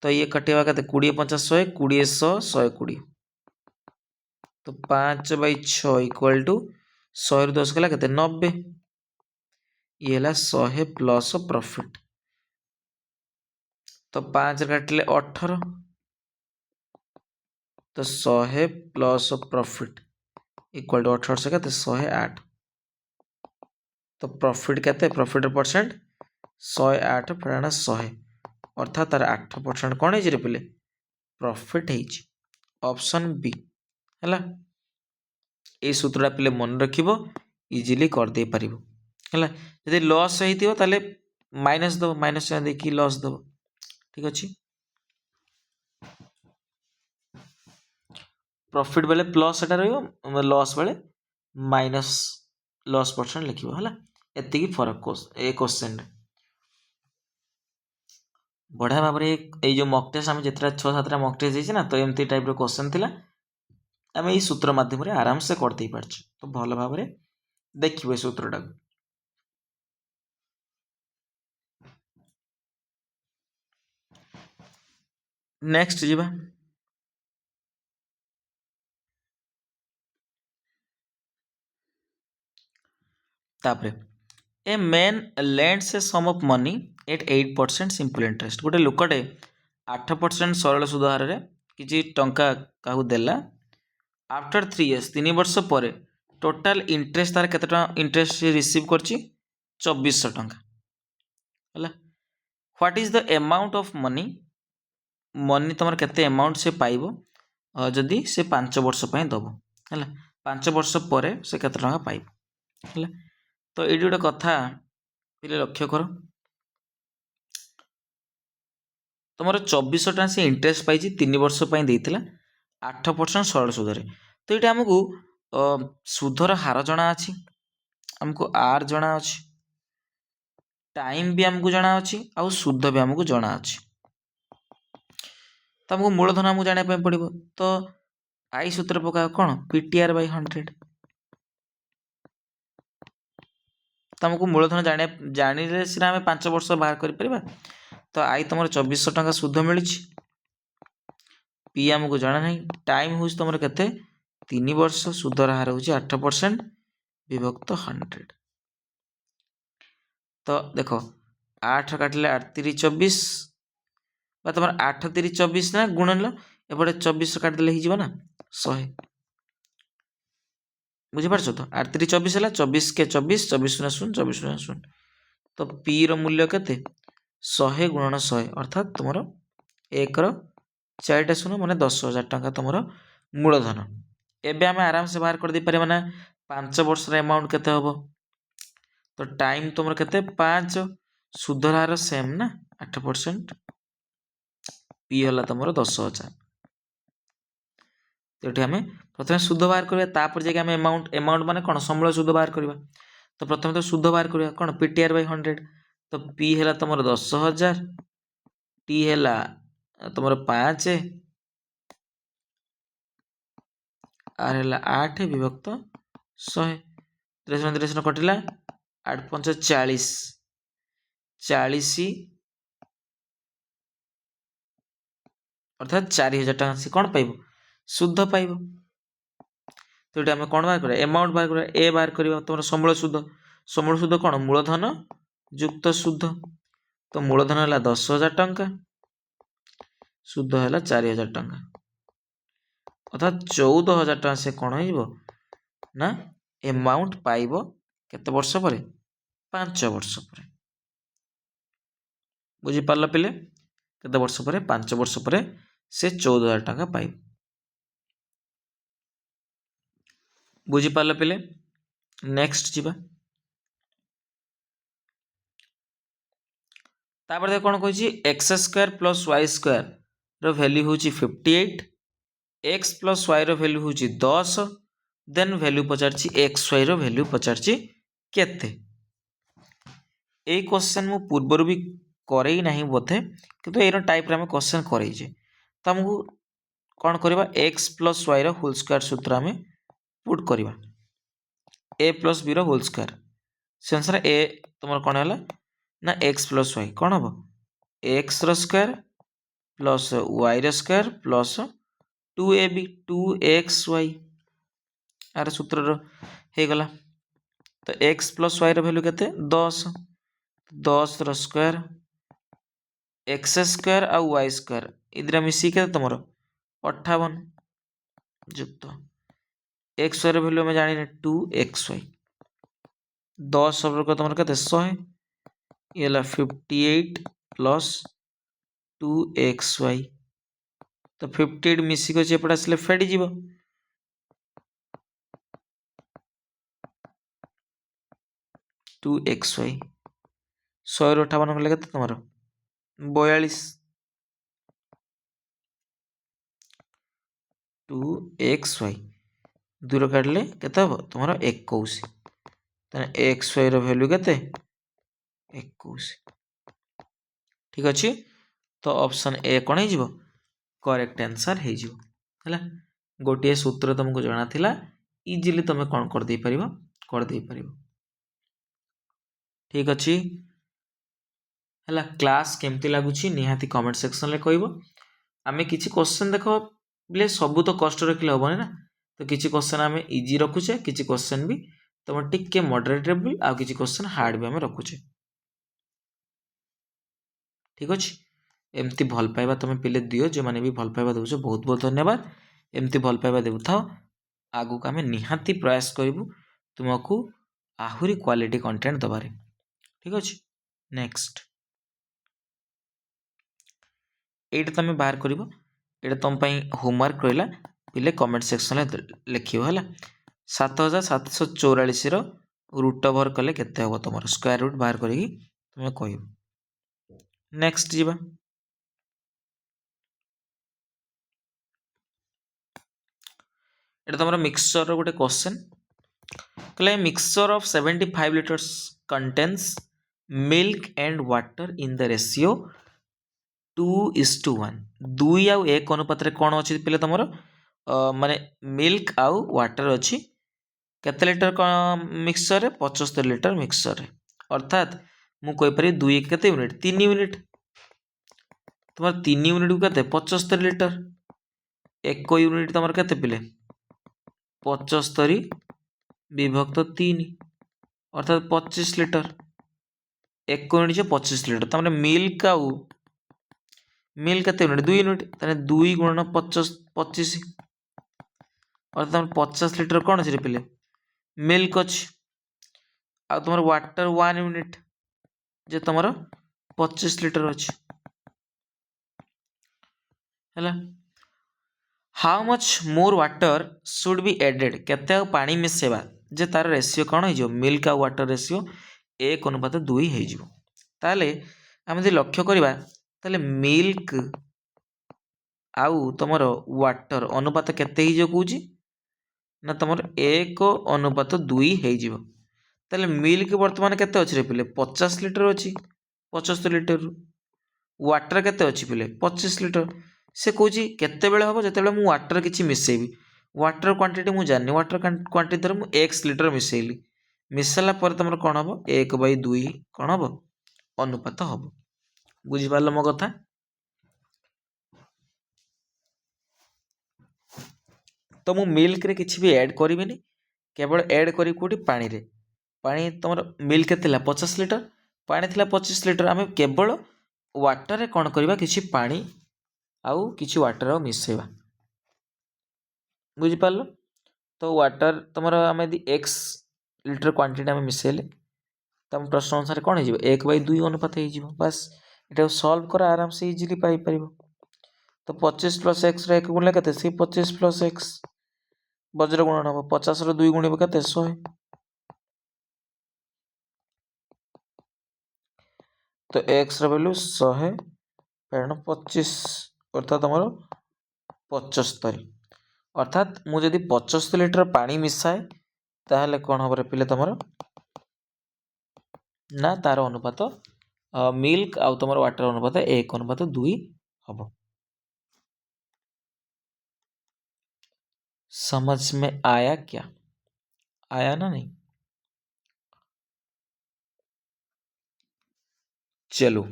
तो ये कटेवा केते 20 50 100 20 100 120 तो 5/6 इक्वल टू 100 रु 10 गला केते 90 ये हला 100 प्लस प्रॉफिट तो 5 काटिले 18 तो 100 प्लस प्रॉफिट इक्वल टू 18 से कहते 108 तो प्रॉफिट कहते प्रॉफिट परसेंट 108 फेण 100 अर्थात तार 8% कौन है पे प्रॉफिट ऑप्शन बी है ये सूत्रटा पे मन रखिबो इजीली कर दे पारिबो है यदि लॉस होइतिबो ताले माइनस दो माइनस देखी लॉस दो ठीक अच्छे प्रॉफिट बेले प्लस एटा रहिबो लॉस बेले माइनस लॉस परसेंट लिखिबो हला एतिकी फरक ए क्वेश्चन बढ़िया भाव में जो मक टेस्ट आम जितना 6-7टा मक टेस्ट देछि ना, तो एमती टाइप क्वेश्चन थिला आम यही सूत्र माध्यम आराम से करदे पारछु। तो भल भाव में देखिए सूत्रटा नेक्स्ट जीवा तापरे a man lends a sum of money at 8% simple interest. गोटे लोकटे 8% सरल सुध हार किसी टंका काहू देला आफ्टर 3 years 3 वर्ष पर टोटाल इंटरेस्ट तार केते टंका इंटरेस्ट रिसीव करछि 2400 टंका हला। What is the amount of money money तुम केते अमाउंट से पाइबो जदि से 5 वर्ष पय दबो हला। 5 वर्ष पर से केते टंका पाइबो हला। तो ये गोटे कथा पिले लक्ष्य कर तुम 2400 टंका से इंटरेस्ट पाई 3 वर्ष पय देइतिला 8% सरल सुधरे। तो ये आमको सुधर हार जना अच्छी आमको आर जना अच्छी टाइम भी आमको जना अच्छी आउ सुध भी आमको जना अच्छी। तो आमको मूलधन आमको जाना पड़ो। तो आई सूत्र पका कौन पीटीआर बाय 100। तो आमको मूलधन जाने सीना आम 5 वर्ष बाहर कर। तो आई तुम 2400 टंका सुध मिली पी आमको जाना नहीं टाइम हूँ तुम के 3 वर्ष सुधर हार हूँ 8% विभक्त 100। तो देख 8 काटिले 8 3 24 तुम 8 3 24 ना गुणन एपटे 24 काटिदेले हो ना 100 बुझीपार तो 8 3 24 है 24 के 24 24 शून्य शून्य 24 शून्य शून्य। तो पी रूल्य के 100 गुणन 100 अर्थात तुम 1 4टा शून्य मैंने 10,000 टंका तुम मूलधन। एबे आम आराम से बाहर कर दे पारे ना 5 वर्ष अमाउंट केते हम। तो टाइम तुम के 5 सुधर हार सेम ना 8% पी है तुम 10,000। तो ये आम प्रथम सुध बाहर करवा जाए अमाउंट माने कौन समूल सुध बाहर करवा। तो प्रथम तो सुध बाहर करवा कौन पीटीआर बाय 100। तो पी है तुम 10,000 टी है तुम 5 आर है 8 विभक्त 100 3 कटिला 8 5 40 40 अर्थात 4,000 टका से कौन पाइब शुद्ध पाइब। तो ये आम कौन बाहर करा अमाउंट बाहर करा ए बाहर करवा तुम समूल शुद्ध कौन मूलधन युक्त शुद्ध। तो मूलधन है 10,000 टंका शुद्ध है 4,000 टंका अर्थात 14,000 टका से कौन हो ना अमाउंट पाइब केते वर्ष पर 5 वर्ष पर। बुझीपार पिले केते वर्ष पर 5 वर्ष पर से 14,000 टका पाइब। बुझीपार पिले नेक्स्ट जीवा तापर देख कौन कही x square plus Y square रो वैल्यू हूँ 58 एक्स प्लस वाई रो वैल्यू हूँ 10 देन वैल्यू पचार एक्स वाई रो वैल्यू पचार केते। यही क्वेश्चन मु पूर्वर भी करे ना बोधे किंतु ये टाइप आम क्वेश्चन करे। तो आमको कौन करवा एक्स प्लस वाई रो होल स्क्वायर सूत्र आम पुट करवा ए प्लस बी रो होल स्क्वायर से अनुसार ए तुम कौन है ना एक्स प्लस वाई कौन हम X square plus Y square plus 2ab 2xy यार सूत्र हो गला। तो एक्स प्लस वाई वैल्यू के 10 10 स्क्वायर एक्स स्क्वायर आउ वाई स्क्वायर इधर मिसिक तुम 58 युक्त एक्स वाई वैल्यू आम जाने 2xy 10 वर्ग तुम के 100 ये 58 प्लस 2xy। तो 58 मिसिक अच्छे एपटे आसले फेडी जीव 2xy 100 ରୁ 58 गले केते तुम 42 2xy दूर काटले केते हम तुम 21 एक्स वाई वैल्यू केते 21। ठीक अच्छे। तो ऑप्शन ए कौन हो करेक्ट आंसर हो गोटे सूत्र तुमको जना थिला इजिली तुम कौन कर दे पारिबो। ठीक अच्छे है क्लास केमती लगुच निहाती कमेंट सेक्शन में कहब आम कि क्वेश्चन देख बोले सबू तो कष्ट रखिले हेनी ना तो किसी क्वेश्चन आम इजी रखुचे किसी क्वेश्चन भी तुम टिके मॉडरेटेबल आ किसी क्वेश्चन हार्ड भी आम रखुचे। ठीक अच्छे एमती भल पाइबा तुम पिले दियो जो मैंने भी भल पाइबा दौच बहुत बहुत धन्यवाद। एमती भल पाइबा देउ थाओ आगु आम निहाती प्रयास करूँ तुमको आहुरी क्वालिटी कंटेंट दबारे। ठीक अच्छे नेक्स्ट एटा तुम बाहर कर तुम होमवर्क रहा पिले कमेंट सेक्शन लिख है 7744 रूट ओवर कले केते हम तुम स्क्वायर रूट बाहर करी तुम कह। नेक्स्ट जीवा तुम मिक्सचर गोटे क्वेश्चन कहले mixture of 75 litres contains milk and water in the ratio 2:1 2 आउ 1 अनुपात कौन अच्छी पे तुम माने मिल्क आउ वाटर अच्छी केते लिटर मिक्सचर 75 लीटर मिक्सचर अर्थात मुझे 2 के यूनिट 3 यूनिट तुम 3 यूनिट को के 75 लीटर 1 यूनिट तुम के पिले 75 विभक्त 3 अर्थात 25 लीटर 1 यूनिट 25 लीटर तमें मिल्क आउ मिल्क के यूनिट 2 यूनिट 2 गुणन 25 अर्थात 50 लीटर कौन अच्छे पिले मिल्क अच्छी आ तुम वाटर 1 यूनिट जे तुम 25 लीटर अच्छी है। How much more water should be added केते पानी मिसेवा जे तार रेशियो कौन हो मिल्क आ वाटर रेशियो 1:2 हो ताले आम यदि लक्ष्य करवा ताले मिल्क आउ तुमर वाटर अनुपात केते ही कौच ना तुम 1:2 हो ताले मिल्क बर्तमान केते अच्छे पिले 50 लीटर अच्छी 75 लीटर वाटर केते अच्छी पिले 25 लीटर से कौच केते हम जो मुझे वाटर किसी मिसेबी वाटर क्वांटिटी मुझे जानी वाटर क्वांटिटी धर मुझे x लीटर मिसेली मिसाला तुम कौन हम 1/2 कौन हम अनुपात हम बुझिपार मो कथा। तो मु मिल्क रे किसी भी ऐड करी केवल ऐड करी कोटी पानी रे पानी तुम मिल्क के 50 लीटर पानी थिला 25 लीटर आम केवल वाटर रे कौन करवा किसी पानी आउ किसी वाटर मिसेवा बुझिपार। तो वाटर तुम आम यदि x लीटर क्वांटिटी आम मिसेले तुम प्रश्न अनुसार कौन हो 1/2 अनुपात हो बस ये सल्व कर आराम से इजिली पाइपर। तो 25 + x एक गुणले के 25 + x वज्र गुणन हम 50 2 गुण के 100 तो x वैल्यू 100 फेण 25 अर्थात तुम 75 अर्थात मुझे 75 लीटर पानी मिसाए ताहले कौन हम पिले तुम ना तार अनुपात मिल्क आउ तुम वाटर अनुपात 1:2 हम। समझ में आया क्या आया ना नहीं चलो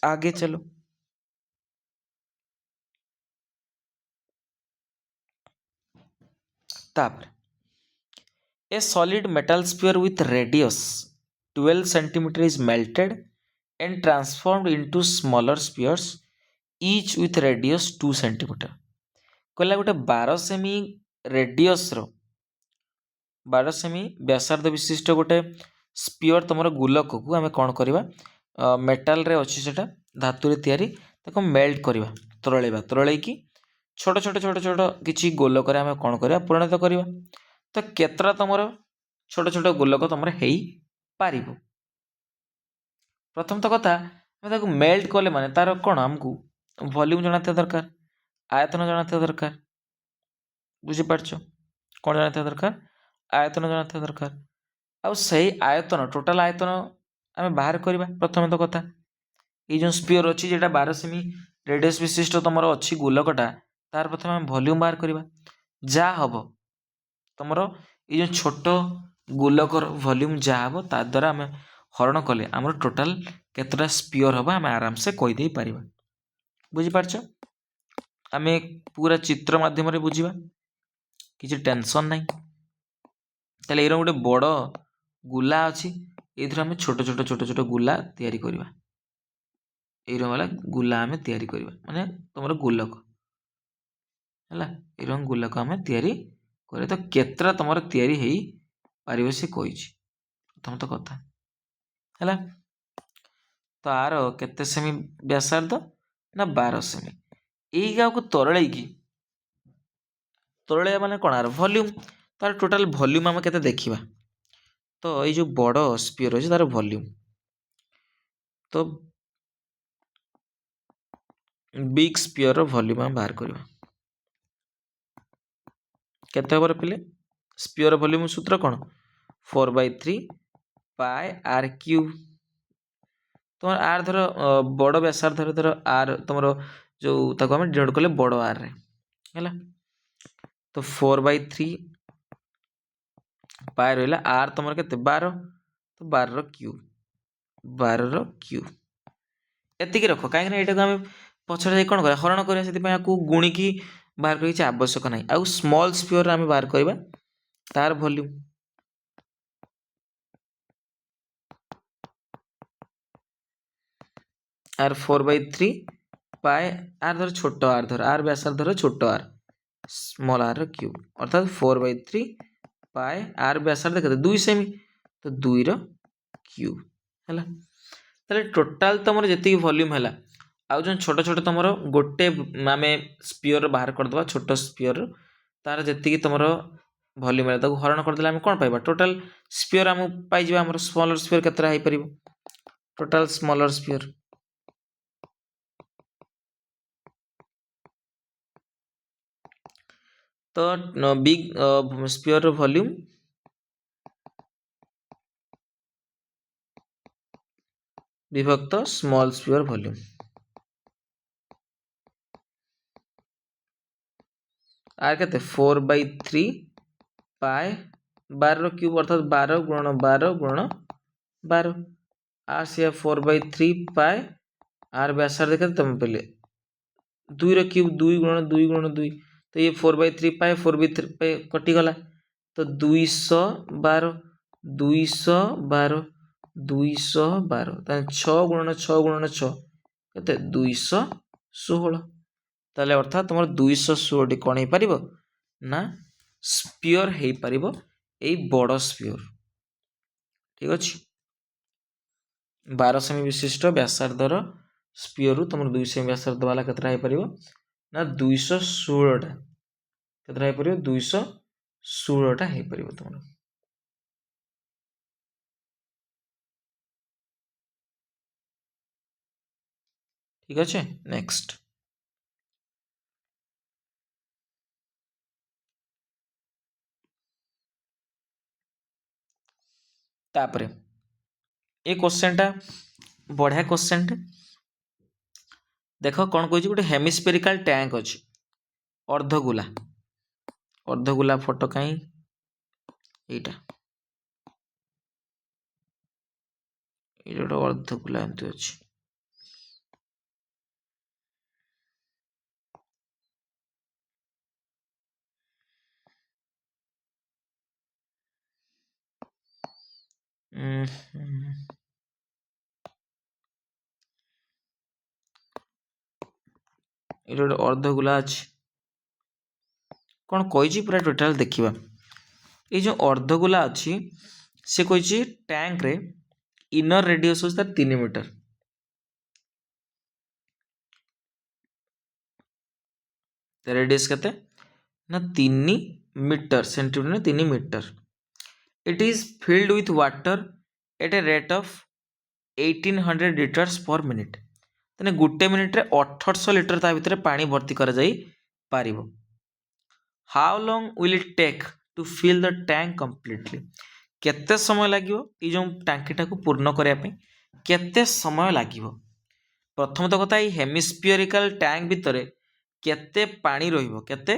आगे चलो। तापर A solid metal sphere with radius 12 centimeter is melted and transformed into smaller spheres each with radius 2 centimeter कहला गोटे 12 सेमी रेडियस रो 12 सेमी व्यासार्ध विशिष्ट गोटे स्पीयर तुम गोलक को आम कौन करवा मेटाल रे अच्छी से धातु रे तैयारी ताको मेल्ट करवा तरलेबा तरलेकी छोट छोट छोट छोट किसी गोलक आम कौन करवा परिणत करवा तो केतरा तुम छोट छोट गोलक तुम हो पार। प्रथम तो कथा मेल्ट कले माने तार कौन आमको वॉल्यूम जाना दरकार आयतन जाना दरकार बुझीपार कौन जाना दरकार आयतन जाना दरकार आउ सही आयतन टोटाल आयतन आम बाहर करवा प्रथम तो कथा ये जो स्पीयर अच्छी जेटा 12 सेमी रेडियस विशिष्ट तुम अच्छी गोलकटा तार प्रथम आम वॉल्यूम बाहर करवा जा हम तुम ये जो छोट गोलकर वॉल्यूम जा हम ता द्वारा आम हरण कले आम टोटाल केतटा स्पीयर हम आम आराम से कहीदे पार बुझीपार आम पूरा चित्र माध्यम बुझा किसी टेंशन नहीं ताले ये गोटे बड़ गुला अच्छी ये आम छोट छोट छोट छोट गुला तैयारी करवा ये वाला गुला आम तैयारी करवा माने तुम गोलक है ये गोलक आम तैयारी करे तो केतरा तुम तैयारी हो पार से कही प्रथम तो कथा है तो आर केते सेमी व्यासार्ध ना 12 सेमी यही गाँव को तरल माने कौन आर वॉल्यूम तार टोटाल वॉल्यूम आम केते देखिबा तो ये जो बड़ स्पीयर अच्छे तार वॉल्यूम तो बिग स्पीयर वॉल्यूम आम बाहर करवा केते पर पिले स्पीयर वॉल्यूम सूत्र कौन 4/3 पाए आर क्यूब तुम आर धर बड़ व्यासार्ध धर आर तुम जो आम डिनोट कले बड़ आर रे है तो 4/3 पाए रहा आर तुम के 12 तो 12 क्यूब एतिकी रख कहीं यहाँ आम पछड़े कौन कर हरण करा गुणिकी बाहर कर आवश्यक ना आउ स्मॉल स्पीयर आम बाहर करवा तार वॉल्यूम आर 4/3 पाए आर धर छोट आर धर आर व्यासार्ध धर छोट आर स्मॉल आर क्यूब अर्थात 4/3 पाए आर व्यासार्ध केते 2 सेमी तो 2 रो क्यूब है ताले टोटाल तुम जी वॉल्यूम है आउ जो छोट छोट तुम गोटे आम स्पीयर बाहर करदे छोट स्पीयर तार जी तुम वॉल्यूम है हरण करदे आम कौन पाइबा टोटाल स्पीयर आम पाई आम स्मॉलर स्पीयर केतरा हो पार टोटाल स्मॉलर स्पीयर तो बिग स्पीयर वॉल्यूम विभक्त स्मॉल स्पीयर वॉल्यूम आर के 4/3 पाए 12 क्यूब अर्थात 12 गुणन 12 गुणन 12 आर से 4/3 पाए आर व्यासार्ध देखते तुम पहले 2 रो क्यूब 2 गुणन 2 गुणन 2 तो ये 4/3 पाए 4/3 पाए कटिगला तो 212 212 212 6 गुणन 6 गुणन 6 के 216 ताले अर्थात तुम 216 कौन हो पार ना स्पीयर हो पार यही बड़ स्पीयर ठीक अच्छे 12 सेमी विशिष्ट व्यासार्धर स्पीयर तुम 2 सेमी व्यासार्ध वाला केतरा हो पार ना 216टा केतरा हो पार 216टा हो पार तुम ठीक अच्छे नेक्स्ट तापरे ये क्वेश्चन टा बढ़िया क्वेश्चन टे देख कौन कह गोटे हेमिस्फेरिकल टैंक अच्छी अर्धगोला फोटो कहीं यहाँ ये गोटे अर्धगोला एमती अच्छी ये गोटे अर्धगोला अच्छी कौन कही पूरा टोटाल देखा ये जो अर्धगोला अच्छी से कही टैंक रे इनर रेडियस हो 3 मीटर रेडियस केते ना 3 metre centimetre 3 metre it is filled with water at a rate of 1800 litres per minute तेने गोटे मिनिट रे 1800 लिटर ता भितर पानी भर्ती करा जाई पारिबो how long will it take to fill the tank completely केते समय लागिवो ई जो टांकीटा को पूर्ण करने पे केते समय लागिवो प्रथम तो कथा हेमिस्फियरिकल टैंक भितर केते पानी रहिबो केते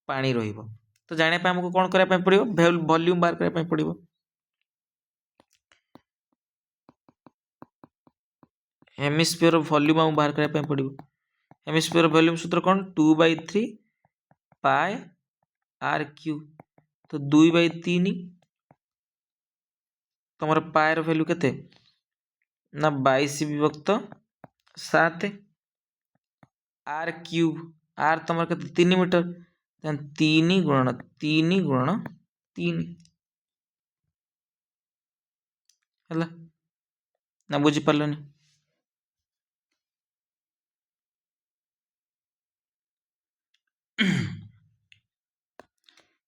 पानी रहिबो तो जाने पे हमको कौन करने पड़ो वॉल्यूम बाहर करने पड़ो हेमिस्फियर वॉल्यूम हमको बाहर करने पड़ो हेमिस्फियर वॉल्यूम सूत्र कौन 2/3 पाए आर क्यू तो 2/3 तुम पाएर भैल्यू केते ना 22/7 आर क्यूब आर तुम केते 3 मीटर 3 × 3 है ना बुझी पारलनी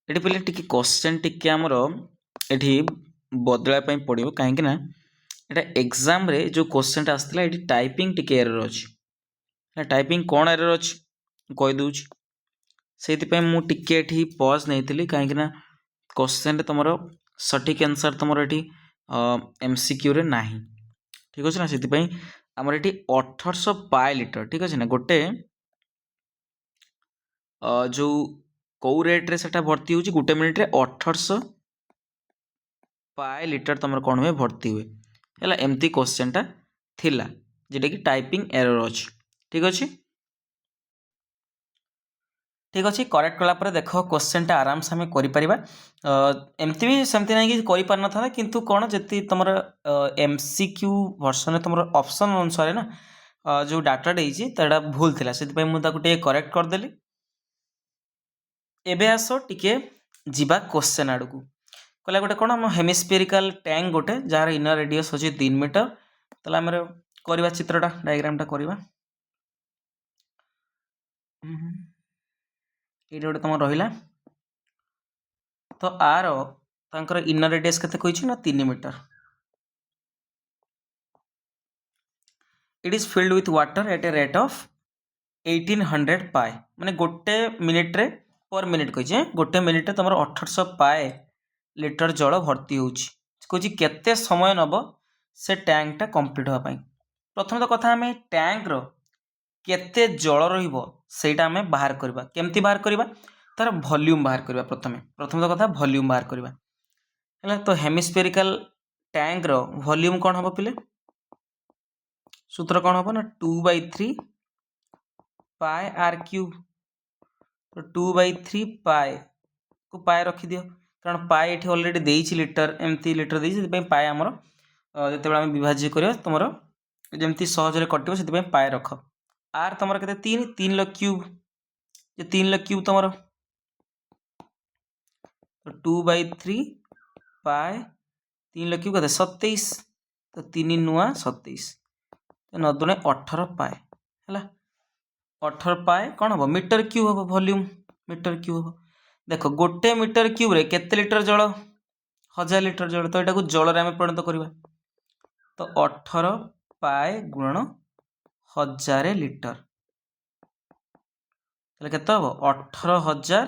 एटी पहले टिके क्वेश्चन टिके हमर एठी बदला पई पड़ियो काहे कि ना एटा एग्जाम रे जो क्वेश्चन आसला एटी टाइपिंग टिके एरर अछि टाइपिंग कोन एरर अछि कहि दउछि सेति मु टिके एठी पॉज नैतिली काहे कि ना क्वेश्चन रे तमरो सटीक आंसर तमरो एठी एमसीक्यू रे नाही ठीक अछि ना सेति हमर एठी 1800 पाई लिटर ठीक अछि ना गोटे जो कौ रेट रे सेटा भर्ती होची गुटे मिनिट रे 1800 पाए लिटर तमर कौन हुए भर्ती हुए है एमती क्वेश्चन टा थिला जेटा कि टाइपिंग एरर अछि ठीक अच्छे करेक्ट कला पर देख क्वेश्चन टा आराम से हमें करि परिबा एमती भी सेमती नहीं कि करि पार न था किंतु कोन जति तमर एमसीक्यू वर्जन रे तमर ऑप्शन अनुसार ना जो डाटा देइछि तडा भूल थिला सेति पई मु ताकु टे करेक्ट कर देली एबे आसो टिके जिबा क्वेश्चन आड़ को कहला गोटे कौन हेमिस्फेरिकल टैंक गोटे जार इनर रेडियस अच्छे 3 मीटर ताला आमर करवा चित्रटा डायग्राम टा करवा ये गोटे तुम रहा तो आर तांकर इनर रेडियस केते कहिछि ना 3 metre it is filled with water at a rate of 1800 पाए माने गोटे मिनिट रे पर मिनिट कहिछि गोटे मिनिट रे तमर 1800 पाए लिटर जल भर्ती होछि कहिछि केते समय नब से टैंक टा कंप्लीट होआ पई प्रथम तो कथा हमें टैंक रो केते जल रहिबो सेटा हमें बाहर करबा केमती बाहर करबा तार वॉल्यूम बाहर करबा प्रथम तो कथा वॉल्यूम बाहर करबा हैला तो हेमिस्फेरिकल टैंक रो वॉल्यूम कोन हबो पिले सूत्र कौन हम ना 2/3 पाए आर क्यूब तो 2/3 पाए को पाए रखी दियो कारण पाए ये अलरेडी देइछि लिटर एमती लिटर देइछि पाए आमर जते आम विभाज्य करियो तुमर जमती सहज रे कटियो सेति पाए रख आर तुमर केते 3 ल क्यूब जे 3 ल क्यूब तुमर तो 2/3 पाए 3 ल क्यूब केते 27 तो 3 नुआ 27 9 × 18 पाए है 18 पाए कौन हम मीटर क्यूब हम वॉल्यूम मीटर क्यूब हम देख गोटे मीटर क्यूब रे केते लिटर जल 1000 लिटर जल तो यहाँ जल रे परिणत करवा तो 18 पाए गुणन 1000 लिटर ताले केते हम 18000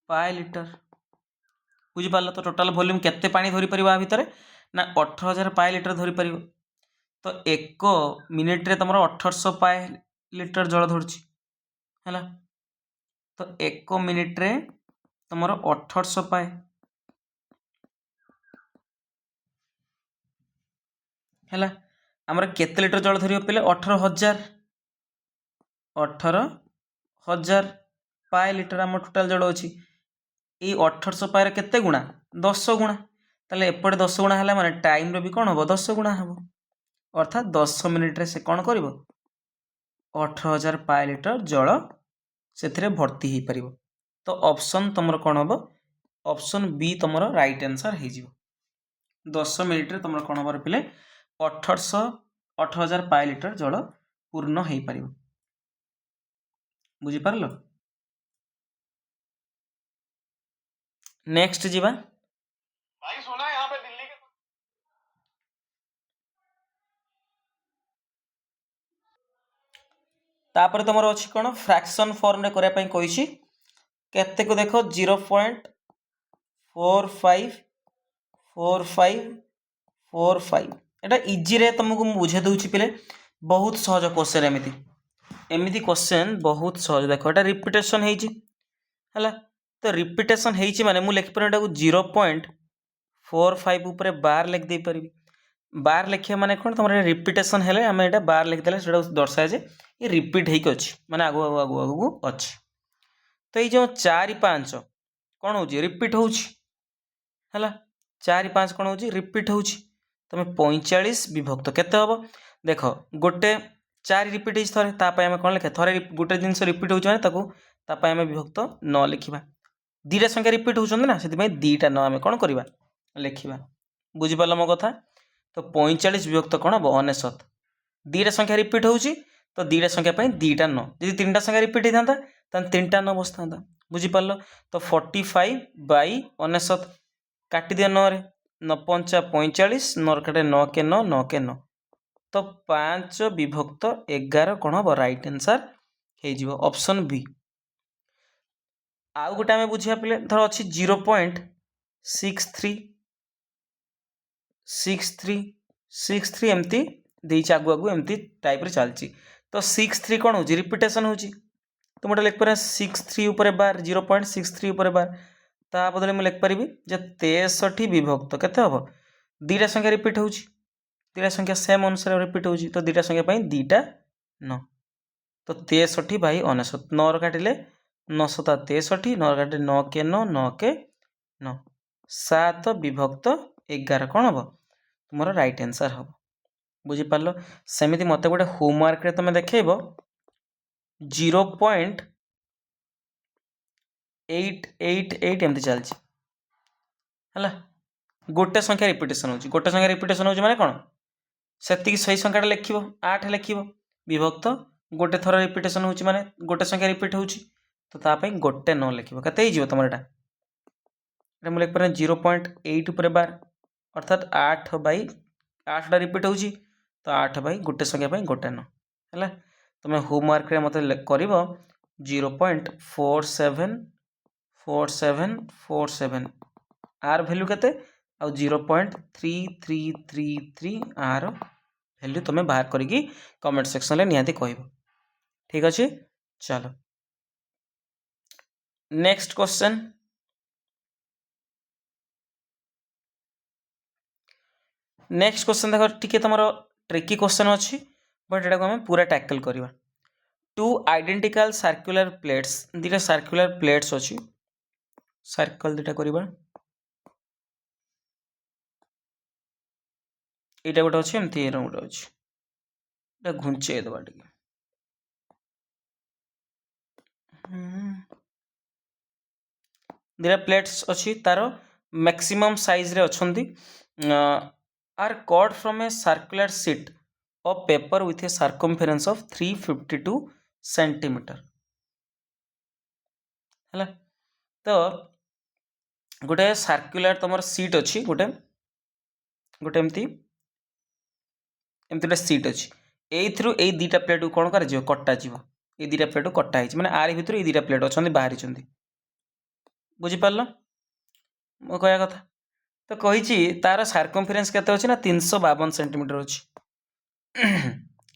पाए लिटर बुझी पारल तो टोटल वॉल्यूम केते पानी धरि परिबा भितरे ना 18000 पाए लिटर धरि परिबो तो 1 मिनिट रे तमरो 1800 पाए लिटर जल धरछि हैला तो 1 मिनिट रे तमरो 1800 पाए हैला हमर केते लिटर जल धरियो पले 18000 पाए लिटर हम टोटल जल अछि ए 1800 पाए रे केते गुणा 10 गुणा ताले एपटे 10 गुणा हैला माने टाइम रो भी कोन हो 10 गुणा हबो अर्थात 10 मिनिट रे से कोन करिवो 18000 पाए लिटर जल सेथिरे भर्ती ही परिवो तो ऑप्शन तुमर कोन हबो ऑप्शन बी तुमर राइट आंसर हे जिवो 10 मिनिट रे तुमर कोन हबो पिले 18000 पाए लिटर जल पूर्ण हो पार बुझी पारलो नेक्स्ट जीवा भाई सुना यहाँ पे दिल्ली के तापर तुम अच्छी कौन फ्रैक्शन फॉर्म रे करने कही केते को देख 0.454545 एटा इजी रे तुमको बुझे दूची पिले बहुत सहज क्वेश्चन एमती एमती क्वेश्चन बहुत सहज देख एटा रिपीटेशन है तो रिपीटेशन है माने मु लिखि पारे 0.45 ऊपर बार लिख दे पारि बार लिखिया माने कौन तुम रिपीटेशन हेले आम एटा बार लिखिदेले से दर्शाए जे ये रिपीट होइक अच्छी माने आगु आगु आगु आगु अच्छी तो ये जो 4 5 कौन हो रिपीट हो 4 5 कौन हो रिपीट हो तुम 45 विभक्त केते हम देख गोटे 4 रिपीट हो थे आम कौन लिखा थे गोटे जिनस रिपीट होमें विभक्त न लिखा दीटा संख्या रिपीट होती ना से दीटा न आम कौन करवा लिखा बुझिपाल मो कथा तो 45 विभक्त कौन हम 99 दीटा संख्या रिपीट हो तो दीटा संख्या दीटा न जी 3टा संख्या रिपीट होता तो 3टा न बसता बुझिपाल तो 45/99 काटी दिया 9 रे 9 5 45 9 काटे 9 के 9 9 के 9 तो 5 विभक्त 11 कौन हम राइट आंसर हो ऑप्शन बी आउ गोटे आम बुझा पे धर अच्छी 0.636363 एमती देती आगु आगु एमती टाइप चलती तो 63 कौन हो रिपीटेशन हो तो मुझे लिख पारे 63 ऊपर बार 0.63 ऊपर बार ता बदले मुझे लिखिपारि जे 63 विभक्त केते हम दीटा संख्या रिपीट हो दीटा संख्या सेम अनुसार रिपीट हो तो दीटा संख्या दीटा न तो 63/99 9 काटिले 9 7 63 9 काटे 9 के 9 9 के 9 7 विभक्त 11 कौन हम तुम राइट आंसर हम बुझिपार सेमती मत गोटे होमवर्क रे तुम देखेब 0.888 एमती चलती है गोटे संख्या रिपीटेशन हो गोटे संख्या रिपीटेशन हो माने कौन से सही संख्या लिख 8 लिख विभक्त गोटे थर रिपीटेशन हो माने गोटे संख्या रिपीट हो तो तापाई गोटे न लिख के तुम यहाँ मुझे लिख पारे 0.8 ऊपर बार अर्थात 8/8 रिपीट हो तो 8/गोटे संख्या गोटे न है तुम होमवर्क मत कर 0.474747 आर भैल्यू केते आ 0.3333 आर भैल्यू तुम बाहर करी कमेंट सेक्शन में निहाती कह ठीक अच्छे चलो नेक्स्ट क्वेश्चन देख टी तुम ट्रिकी क्वेश्चन अच्छी बट एटा आम पूरा टैकल करवा 2 आइडेंटिकल सर्कुलर प्लेट्स दीटा सर्कुलर प्लेट्स अच्छी सर्कल दीटा करवा यहाँ गोटे अच्छे एमती गोटे अच्छे घुंचे दबा टे दीटा प्लेट्स अच्छी तार मैक्सिमम साइज रे अच्छी are cut from a circular sheet of paper with a circumference of 352 centimetre है तो गोटे सर्कुलर तुम सीट अच्छी गोटे गोटे एमती गोटे सीट अच्छी यही दीटा प्लेट को कौन कर कटा ये दीटा प्लेट को कटा माने आरी भितर ये दीटा प्लेट अच्छा बाहरी बुझिपार मो कह कथा तो कही तार सर्कमफेरेंस केते अच्छी ना 352 सेंटीमीटर अच्छी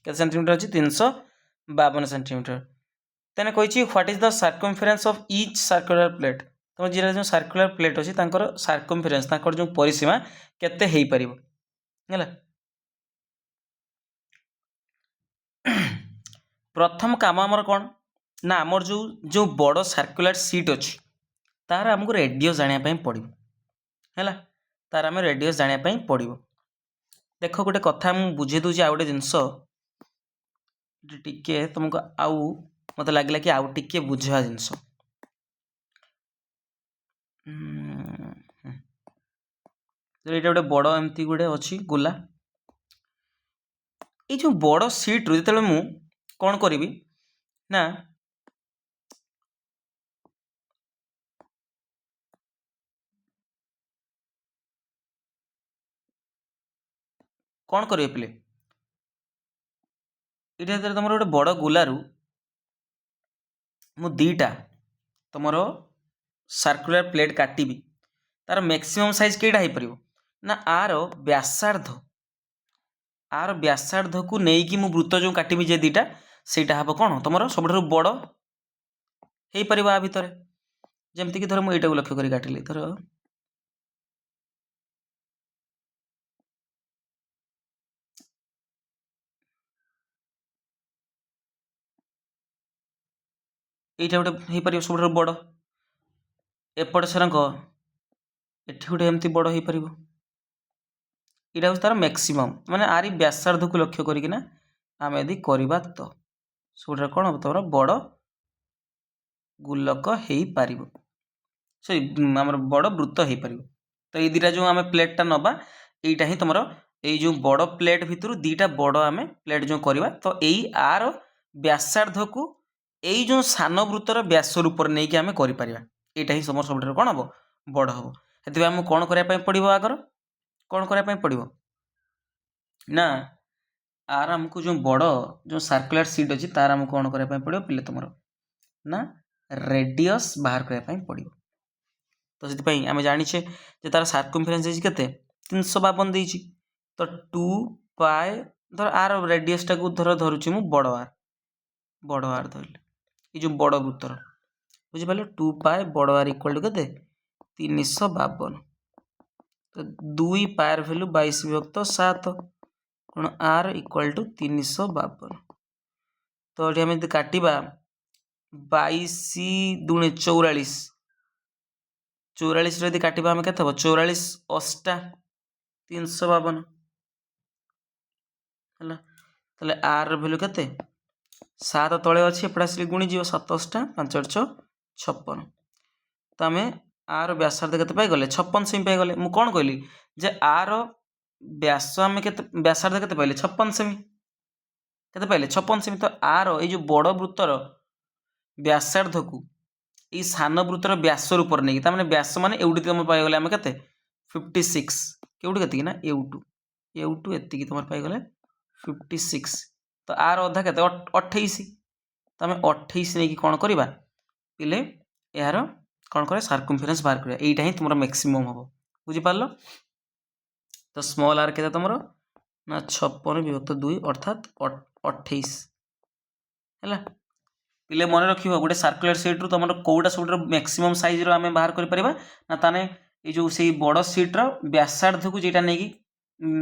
के सेंटीमीटर अच्छी 352 सेंटीमीटर तेने कही what is the circumference of each circular plate तुम जी जो सर्कुलर प्लेट अच्छी सर्कमफेरेंस जो परिसीमा केते हो पार है प्रथम काम आमर कौन ना आमर जो जो बड़ सर्कुलर सीट अच्छी तार आमको रेडियस जानापी पड़ो है तार आम रेडियस जानापी पड़ो देख गोटे कथा मुझे बुझे दूसरी आ गए जिनस टिके तुमको आउ मत लगे कि आउ टिके बुझा जिनस ये गोटे बड़ एमती गोटे अच्छी गोला ये जो बड़ सीट्रु जो मु कौन करी ना कौन करेंगे पे ये तुम गोटे बड़ गोलू मु दीटा तुमर सर्कुलर प्लेट काटिबी तार मैक्सिमम साइज केटा हो पार ना आर व्यासार्ध को लेकिन मु वृत्त जो काटिबी जे दीटा सेटा हम कौन तुम सब बड़ हो पार आ भितर जमती धर मुझे लक्ष्य कर काटिली धर এইটা গোটে ହେଇପାରିବ ସବୁଠାରୁ ବଡ଼ ଏପଟ ସେରାଙ୍କ ଏଠି ଗୋଟେ ଏମିତି ବଡ଼ ହେଇପାରିବ ଏଇଟା ହେଉଛି ତାର ମ୍ୟାକ୍ସିମମ୍ ମାନେ ଆରି ବ୍ୟାସାର୍ଦ୍ଧକୁ ଲକ୍ଷ୍ୟ କରିକିନା ଆମେ ଯଦି କରିବା ତ ସବୁଠାରୁ କ'ଣ ହେବ ତମର ବଡ଼ ଗୋଲକ ହେଇପାରିବ ସରି ଆମର ବଡ଼ ବୃତ୍ତ ହେଇପାରିବ ତ ଏଇ ଦୁଇଟା ଯେଉଁ ଆମେ ପ୍ଲେଟ୍ଟା ନେବା এইটা ହିଁ ତମର ଏଇ ଯେଉଁ ବଡ଼ ପ୍ଲେଟ୍ ଭିତରୁ ଦୁଇଟା ବଡ଼ ଆମେ ପ୍ଲେଟ୍ ଯେଉଁ କରିବା ତ ଏଇ ଆର ବ୍ୟାସାର୍ଦ୍ଧକୁ ଏଇ ଯେଉଁ ସାନ ବୃତ୍ତର ବ୍ୟାସ ରୂପରେ ନେଇକି ଆମେ କରିପାରିବା এইটা ହିଁ ତମର ସବୁଠାରୁ କ'ଣ ହେବ ବଡ଼ ହେବ ସେଥିପାଇଁ ଆମକୁ କ'ଣ କରିବା ପାଇଁ ପଡ଼ିବ ଆଗର କ'ଣ କରିବା ପାଇଁ ପଡ଼ିବ ନା आर आमको जो बड़ जो सर्कुलर सीट अच्छी तार आमको कौन करने पड़ो पिले तुम ना रेडियस बाहर करने पड़ो तो से आम जाचे तार सर्कमफेरेन्स के 352 देती तो 2 पाए धर आर रेडियस टाक धर धरुची मु बड़ आर धरले ये जो बड़ वृत्तर बुझिपारे 2 पाए बड़ आर इक्वल टू के 352 तो 2 पायर भैल्यू 22/7 कौन आर इक्वल टू 352 तो ये आम काटिबा 22 दूने 44 44 यदि काटिबा आम केते 44 अष्टा 352 है ताले आर भैल्यू केते 7 तले अच्छी एपटे आसिक गुणी जीव 7 अष्टा 5 8 56 तो आम आर व्यासार्ध केते पाई गले 56 सेमी पाई गले मु कोन कहली जे आर व्यास आम के व्यासार्ध के 56 सेमी के 56 सेमी तो आर ये जो बड़ वृत्तर व्यासार्ध को ये सान वृत्तर व्यास रूप नहीं मैंने व्यास मान एवटी तुम पाईगले आम के 56 केवटी के ना एवटू एति तुम पाईगले 56 तो आर अधा के 28 तो आम 28 नहीं कौन करवा पिले यार कौन कर सर्कमफेरेन्स बाहर करा यहीटा ही तुम मैक्सिमम हम बुझिपार तो स्मॉल आर के तुम ना 56/2 अर्थात 28 है पिले मन रख गोटे सर्कुलर सीट रू तुम कौटा सब मैक्सिमम साइज रो आम बाहर कर ना ताने ये जो से बड़ सीट रो व्यासार्ध को जेटा नहीं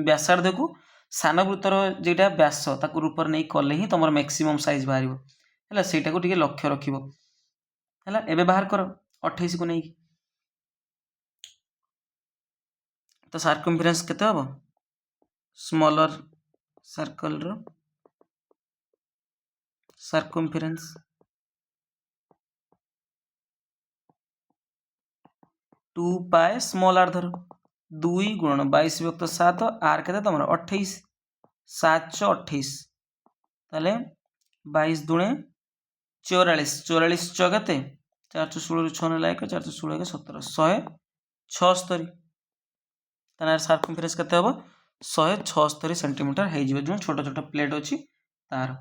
व्यासार्ध को सान वृत्तर जेटा व्यास ताकू रूप नहीं कले ही तुम मैक्सिमम साइज बाहर है सेटा को टिके लक्ष्य रख एबे बाहर कर 28 को नहीं तो सर्कमफेरेन्स केते हबो स्मॉलर सर्कल रो सर्कमफेरेन्स 2 पाए स्मॉल आर धर 2 गुणन 22/7 आर के तुम 28 728 ताले 22 दूने 44 44 के 416 6 लायक 416 17 176 तार सर्कमफेरेन्स केते हबो 176 सेंटीमीटर है जो छोट छोट प्लेट अच्छी तार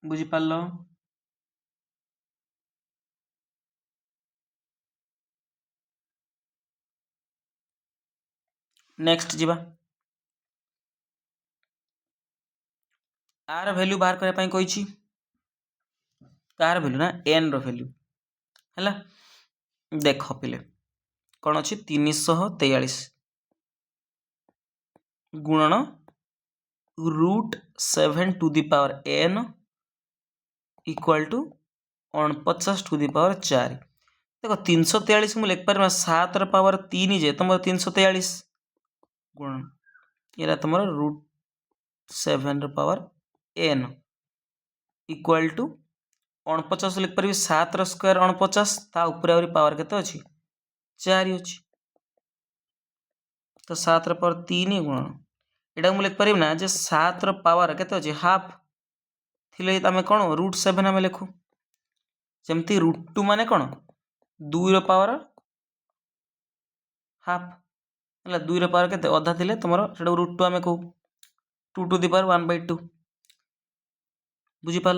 बुझिपार नेक्स्ट जीवा आर वैल्यू बाहर करने कही कार वैल्यू ना एन रो वैल्यू है देख पिले कौन अच्छी 343 गुणन √7 इक्वल टू 49 देखो 343 मुझे लिखिपार 7 पावर 3 जे तुम 343 गुणन ये तुम √7 पावर n इक्वल टू 49 लिखिपार 7 स्क्वायर 49 ता ऊपर आहुरी पावर केते अच्छी 4 अच्छी तो 7 पावर 3 गुणन यहाँ मुझे लिखिपार ना जे 7 पावर केते अच्छी हाफ थिले आम कौन √7 आम लिखु जमती √2 माने कौन 2 पावर हाफ है 2 पावर के अधा थे तुम √2 आम कहू 2 टू दी पावर 1/2 बुझिपार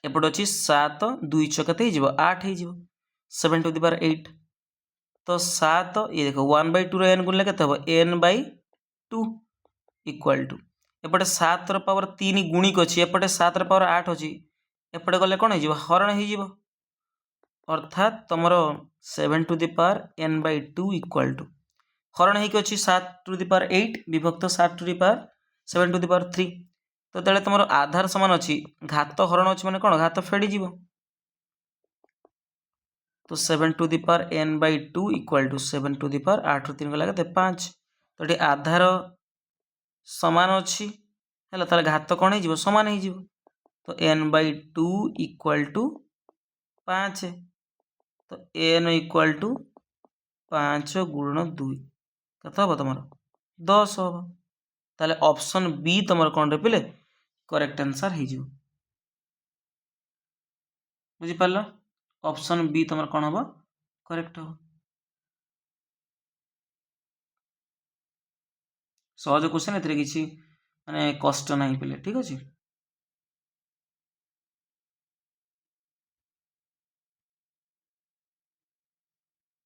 एपटे अच्छी 7 2 6 केते हो 8 हो 7 टू द पावर 8 तो 7 ये देख 1/2 रो n गुणिले केते हम n/2 इक्वल टू एपटे 7 रो पावर 3 गुणिक अच्छी एपटे 7 रो पावर 8 अच्छी एपटे गले कौन हो हरण हो अर्थात तुम 7 to the power n/2 equal to हरण हो 7 टू द पावर 8 विभक्त 7 to the power 7 to the power 3 तो तेरे तुम आधार समान अच्छी घात हरण अच्छी मैंने कौन घात फेड़ी जीव तो 7 to the power n/2 equal to 7 to the power 8 रू 3 गला के 5 तो ये आधार समान अच्छी है तार घात कौन हो सामान हो तो n/2 इक्वल टू 5 तो n इक्वल टू 5 गुणन 2 कत हम तुम 10 हम ताले ऑप्शन बी तुम कौन रे पिले करेक्ट आंसर हो बुझिपार ऑप्शन बी तुम कौन हम करेक्ट हम सहज क्वेश्चन ए किसी माने कष्ट नहीं पिले ठीक अच्छे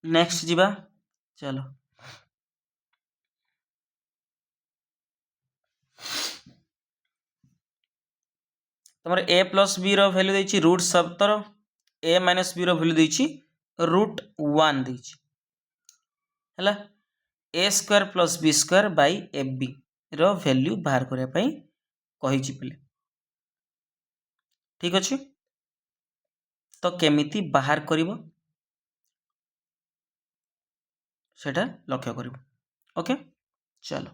नेक्स्ट जीवा चलो तुम ए प्लस बी रैल्यू देछि root 17 a minus b value देछि रूट 1 देछि हैला a square plus b square by a b रो वैल्यू बाहर करने कही पिले ठीक अच्छे तो केमिति बाहर करिवो सेटा लक्ष्य करिवो ओके चलो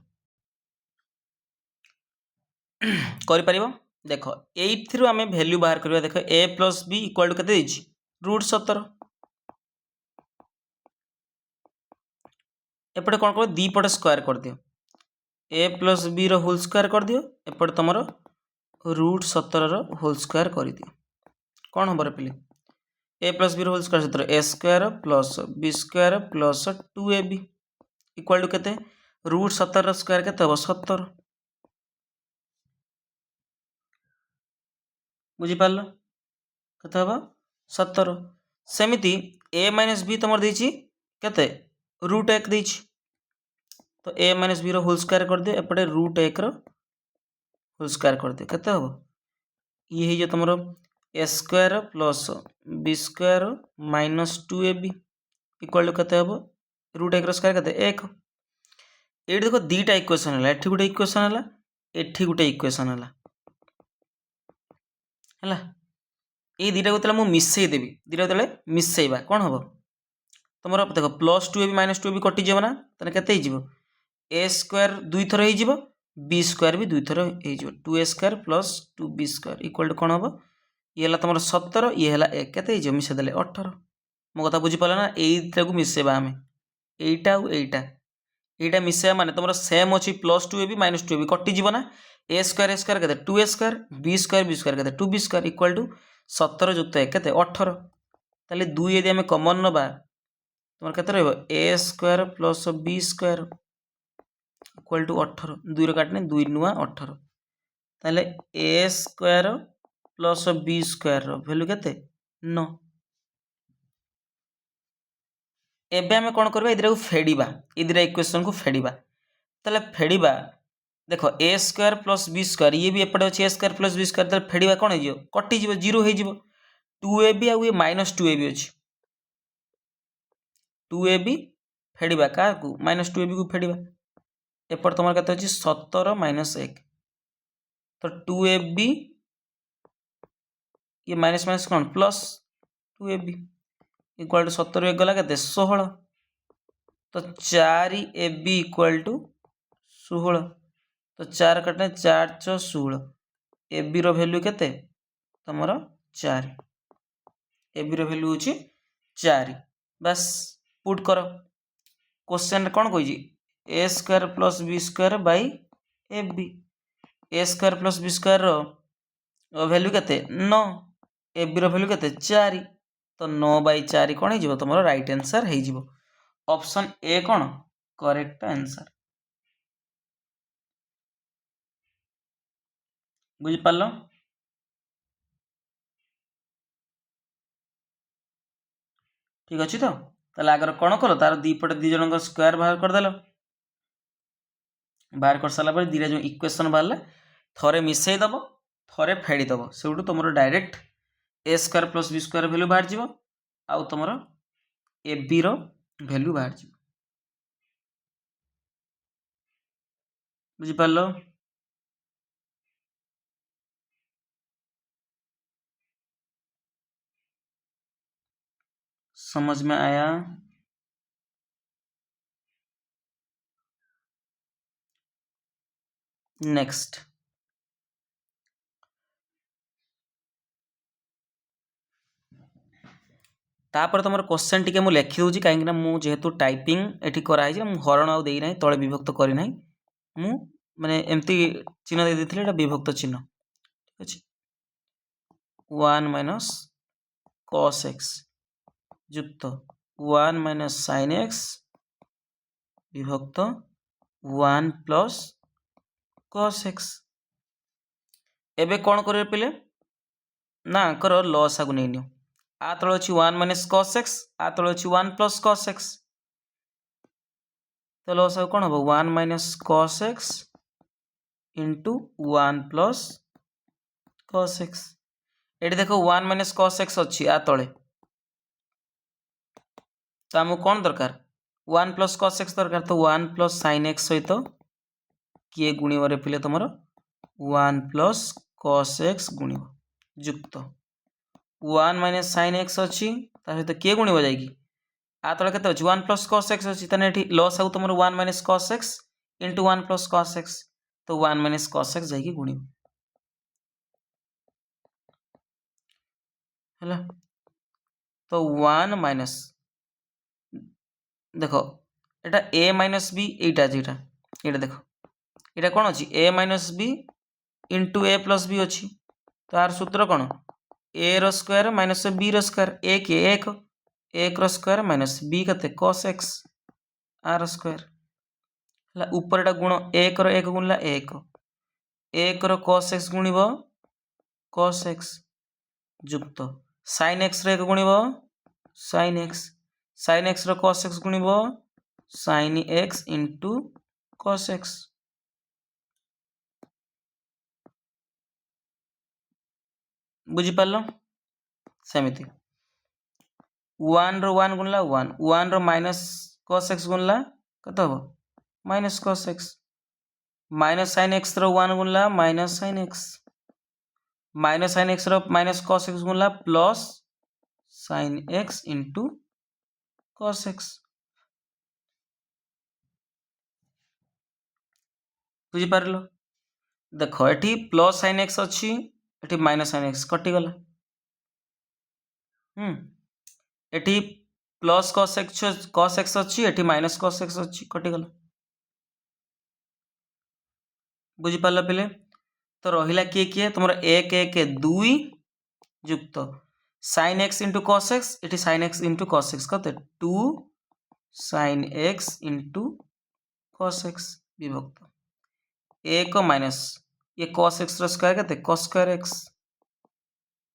करि परिवो देख एइथ्रु आमे वैल्यू बाहर करिवो देख ए प्लस बी इक्वल टू केते देछि रूट 17 एपटे कौन कर दी पटे स्क्वायर कर दियो ए प्लस बी रो होल स्क्वायर कर दियो एपटे तुम रूट 17 रो होल स्क्वायर कर दियो कौन हम पिले ए प्लस बी रो होल स्क्वायर सत्र a square plus b square plus 2ab equal to केते रूट 17 रो स्क्वायर केते हम 17 बुझिपार कत हम 17 सेमिति ए माइनस बी तुम देछि केते रूट 1 देछि तो ए माइनस बी रो होल स्क्वायर कर दियो एपटे रूट 1 रो होल स्क्वायर कर दियो केते हम ये है जो तुम a square plus b square minus 2ab equal to केते हम रूट 1 रो स्क्वायर केते 1 ये देखो दीटा इक्वेशन है एठी गोटे इक्वेशन है एठी गोटे इक्वेशन है ये दीटा को मुझे मिसई देवी दीटा जो मिसईवा कौन हम तुम देख प्लस 2ab माइनस 2ab कटिज ना तेना के ए स्क्वायर 2 थर हो बी स्क्वायर भी 2 थर हो 2a square plus 2b square equal to कौन हम ये है तुम 17 ये है 1 के मिसेदे 18 मो कथा बुझीपार ना यहीटा को मिसेवा आम यहीटा यहीटा मिसेवा माने तुम सेम अच्छी प्लस 2ab माइनस 2ab कटिज ना ए स्क्वायर के 2a स्क्वायर बी स्क्वायर के 2b स्क्वायर इक्वल टू 17 युक्त 1 के 18 ताले 2 यदि आम कमन नवा तुम के a square plus b square equal to 18 2 काटने 2 नुआ 18 ताले a square plus b square value केते 9 एबे आमे कोन करबा इदरा को फेडिबा इदरा इक्वेशन को फेडिबा ताले फेडिबा देखो ए स्क्वायर प्लस बी स्क्वायर ये भी एपटे अच्छे ए स्क्वायर प्लस बी स्क्वायर ताले फेडिबा कोन हो कटि जीव 0 हो जीव 2ab आ ये माइनस 2ab अछि 2ab फेडिबा का को माइनस 2ab को फेडिबा एपट तुम के 17 माइनस 1 तो 2ab ये माइनस माइनस कौन प्लस 2ab इक्वल टू 17 1 गला के 16 तो 4ab इक्वल टू 16 तो 4 कटने 4 6 16 ab रो वैल्यू केते तमरो 4 ab रो वैल्यू होची 4 बस पुट करो क्वेश्चन कौन कहि a square plus b square by ab a square plus b square रो वैल्यू केते 9 ab रो वैल्यू केते 4 तो 9/4 कौन हो तुम राइट आंसर हो ऑप्शन ए कौन करेक्ट आंसर बुझिपार ठीक अच्छे तो ताले आगर कौन कल तार दीपटे दी जन स्क्वायर बाहर करदेल बाहर कर सारा पर दीटा जो इक्वेशन बाहर थरे मिसईदेव थरे फेड़ीदेव से तुम direct a square plus b square value बाहर जाव आउ तुम ए बी भैल्यू बाहर जाव बुझिपार समझ में आया नेक्स्ट तापर तुम क्वेश्चन टी मुझे लिखिदे कहीं मुझे टाइपिंग एटी कराई हरण आउ देना तले विभक्त करना मु माने एमती चिन्ह दे देथिले एटा विभक्त चिन्ह ठीक अछि 1 माइनस cos x युक्त 1 माइनस sin x विभक्त 1 प्लस cos x एबे कौन करिवे पिले ना कर लॉस आगु नै नियो आ तळे अछि 1 माइनस cos x आ तळे अछि 1 प्लस cos x तो लॉस आगु कोन हबो 1 minus cos x into 1 plus cos x eighty देखो 1 माइनस cos x अछि आ तळे तो हमको कौन दरकार 1 प्लस cos x दरकार तो 1 प्लस sin x सहित किए गुणिवरे पिले तुमर 1 प्लस cos x गुणिव युक्त 1 माइनस sin x अच्छी सहित किए गुणिव जाएगी आ तले केते अछि 1 प्लस cos x अछि तने एठी लॉस आउ तुमर 1 minus cos x into 1 plus cos x तो 1 माइनस cos x जाएगी गुणिव हैला तो 1 माइनस देखो एटा a माइनस b एटा जेटा एटा देखो एटा कोन अछि a minus b into a plus b अछि तो आर सूत्र कोन a रो स्क्वायर माइनस b रो स्क्वायर a के 1 रो स्क्वायर माइनस b कते cos x r स्क्वायर हला ऊपर एटा गुण 1 रो 1 गुणला 1 रो cos x गुणिबो cos x युक्त sin x रो 1 गुणिबो sin x रो cos x गुणिबो sin x into cos x बुझी पारलो सेमिति 1 रो 1 गुणला 1 रो माइनस cos x गुणला कत हबो minus cos x minus sin x रो 1 गुणला माइनस sin x रो माइनस cos x गुणला plus sin x into cos x बुझी पारलो देखो एठी प्लस sin x अछि एठी माइनस sin x कटि गला एठी प्लस cos x अछि एठी माइनस cos x अछि कटि गला बुझी पारलो पिले तो रहिला किए तुमरा 1 1 2 युक्त sin x into cos x एठी sin x into cos x कते 2 sin x into cos x विभक्त 1 माइनस ये cos x रो स्क्वायर कते cos स्क्वायर x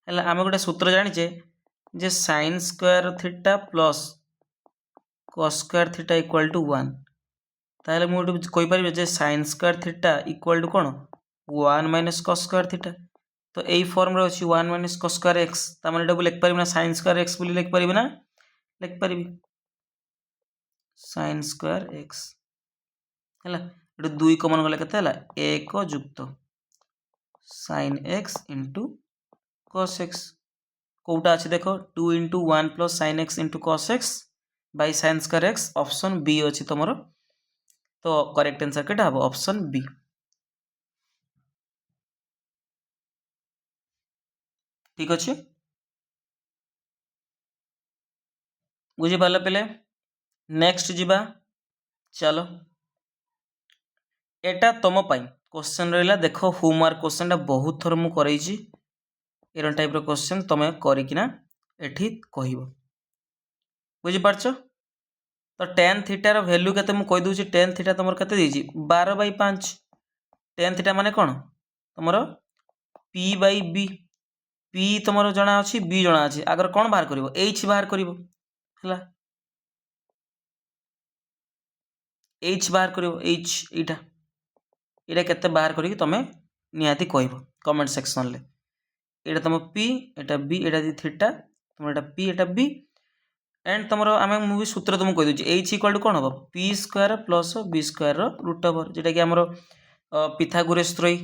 हला हम गोटे सूत्र जानिचे जे sin square theta plus cos square theta equal to 1 ताहले मु कोइ परिबे जे sin square theta equal to कोन 1 माइनस cos स्क्वायर थीटा तो एई फॉर्म रे अछि 1 माइनस cos स्क्वायर x ता माने एटा लिख परिबे ना sin स्क्वायर x बोली लिख परिबे ना लिख परिबे sin स्क्वायर x हला एटा 2 कॉमन गले केते हला 1 युक्त sin x into cos x कोटा अछि देखो 2 into 1 plus sin x into cos x by sin square x option B अछि तमरो तो करेक्ट आंसर केटा हबो ऑप्शन बी ठीक अछि बुझी पाले पले नेक्स्ट जीवा चलो एटा तम पाई क्वेश्चन रहला देखो होमवर्क क्वेश्चन टा बहुत थर मु करई छी एरन टाइप रो क्वेश्चन तमे करिकिना एठी कहिबो बुझी पारछो तो tan थीटा रो वैल्यू केते मु कहि दोची tan थीटा तमर केते देजी 12/5 tan थीटा माने कोन तमरो p/b p तमरो जणा अछि b जणा अछि अगर कोन बाहर करिवो h बाहर करिवो है एच बाहर कर एच इटा यहाँ केते बाहर करके तुम निहाती कह कमेंट सेक्शन में यहाँ तुम पी एटा बी एटा दी थीटा तुम एटा पी एटा बी एंड तुम आम मुझे सूत्र तुमको कही दूसरी एच इक्वाल टू कौन हम p square plus b square root over जोटा कि आमर पिथागोरस त्रयी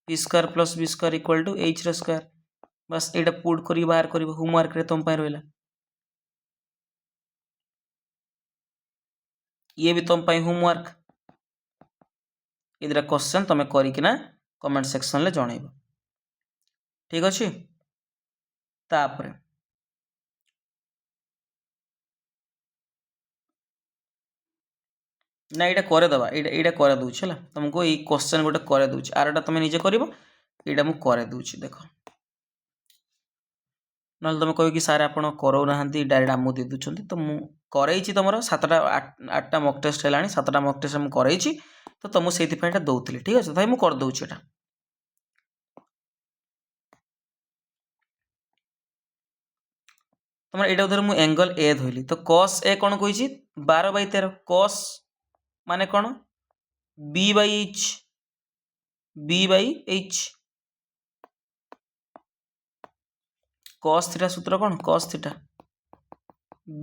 p square plus b square equal to h square बस यहाँ पुट कर बाहर कर होमवर्क रे तुम रहा ये भी तुम होमवर्क ये क्वेश्चन तुम करना कमेंट सेक्शन में जनइब ठीक अच्छे तापर ना यहाँ करदेवा यहाँ कर दूसरी है तुमको ये क्वेश्चन गोटे कर दूसरी आरटा तुम निजे कर यहाँ मुझे कर दूसरी देख ना तुम कह कि सार आप करोना डायरेक्ट आमको दे दूँ तो मुझे तुम 7टा 8टा मक टेस्ट है 7टा मक टेस्ट मुझे तो तुमको से दौली ठीक अच्छे भाई मुझे करदे यहाँ तुम यहाँ धर मुझे एंगल ए धरली तो कस ए कौन कही 12/13 कस माने कौन b/h b/h कस थीटा सूत्र कौन कस थीटा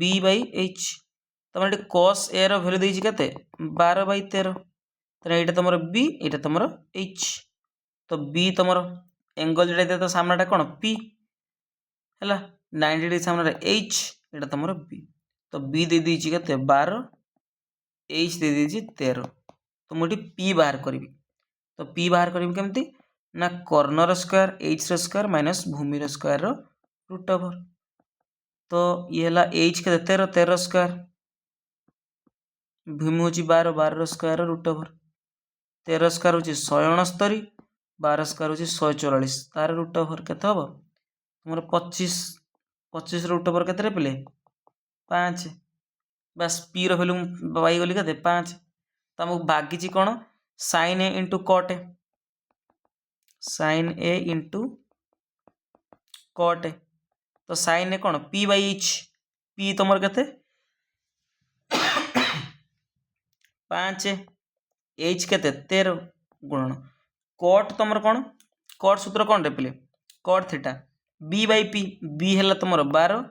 b/h तुम ये कस ए रैल्यू देती के 12/13 तो यहाँ तुम b यहाँ तुम h तो b तुम एंगल जो तो सामनाटा कौन p है 90 डिग्री सामने h यहाँ तुम b तो b दे दीजिए के 12 h दे दीजिए 13 तो मुझे p बाहर करी तो p बाहर करी केमती ना कर्णर स्क्वायर h स्क्वायर माइनस भूमि स्क्वायर रूट ओवर तो ये है h के 13 स्क्वायर भूमि हूँ 12 स्क्वायर रूट ओवर 13 स्क्वायर हूँ 169 12 स्क्वायर हूँ 144 तार रूट ओवर के हम तुम 25 रूट ओवर के पे 5 बस पी रैल्यू पाईगली के 5 तो आमको भागी कौन साइन ए इंटू कट ए साइन ए इंटू कट ए तो साइन ए कौन p/h p तुम के 5 h के 13 गुणन कट तुम कौन कट सूत्र कौन रे पे कट थीटा b/p b है तुम 12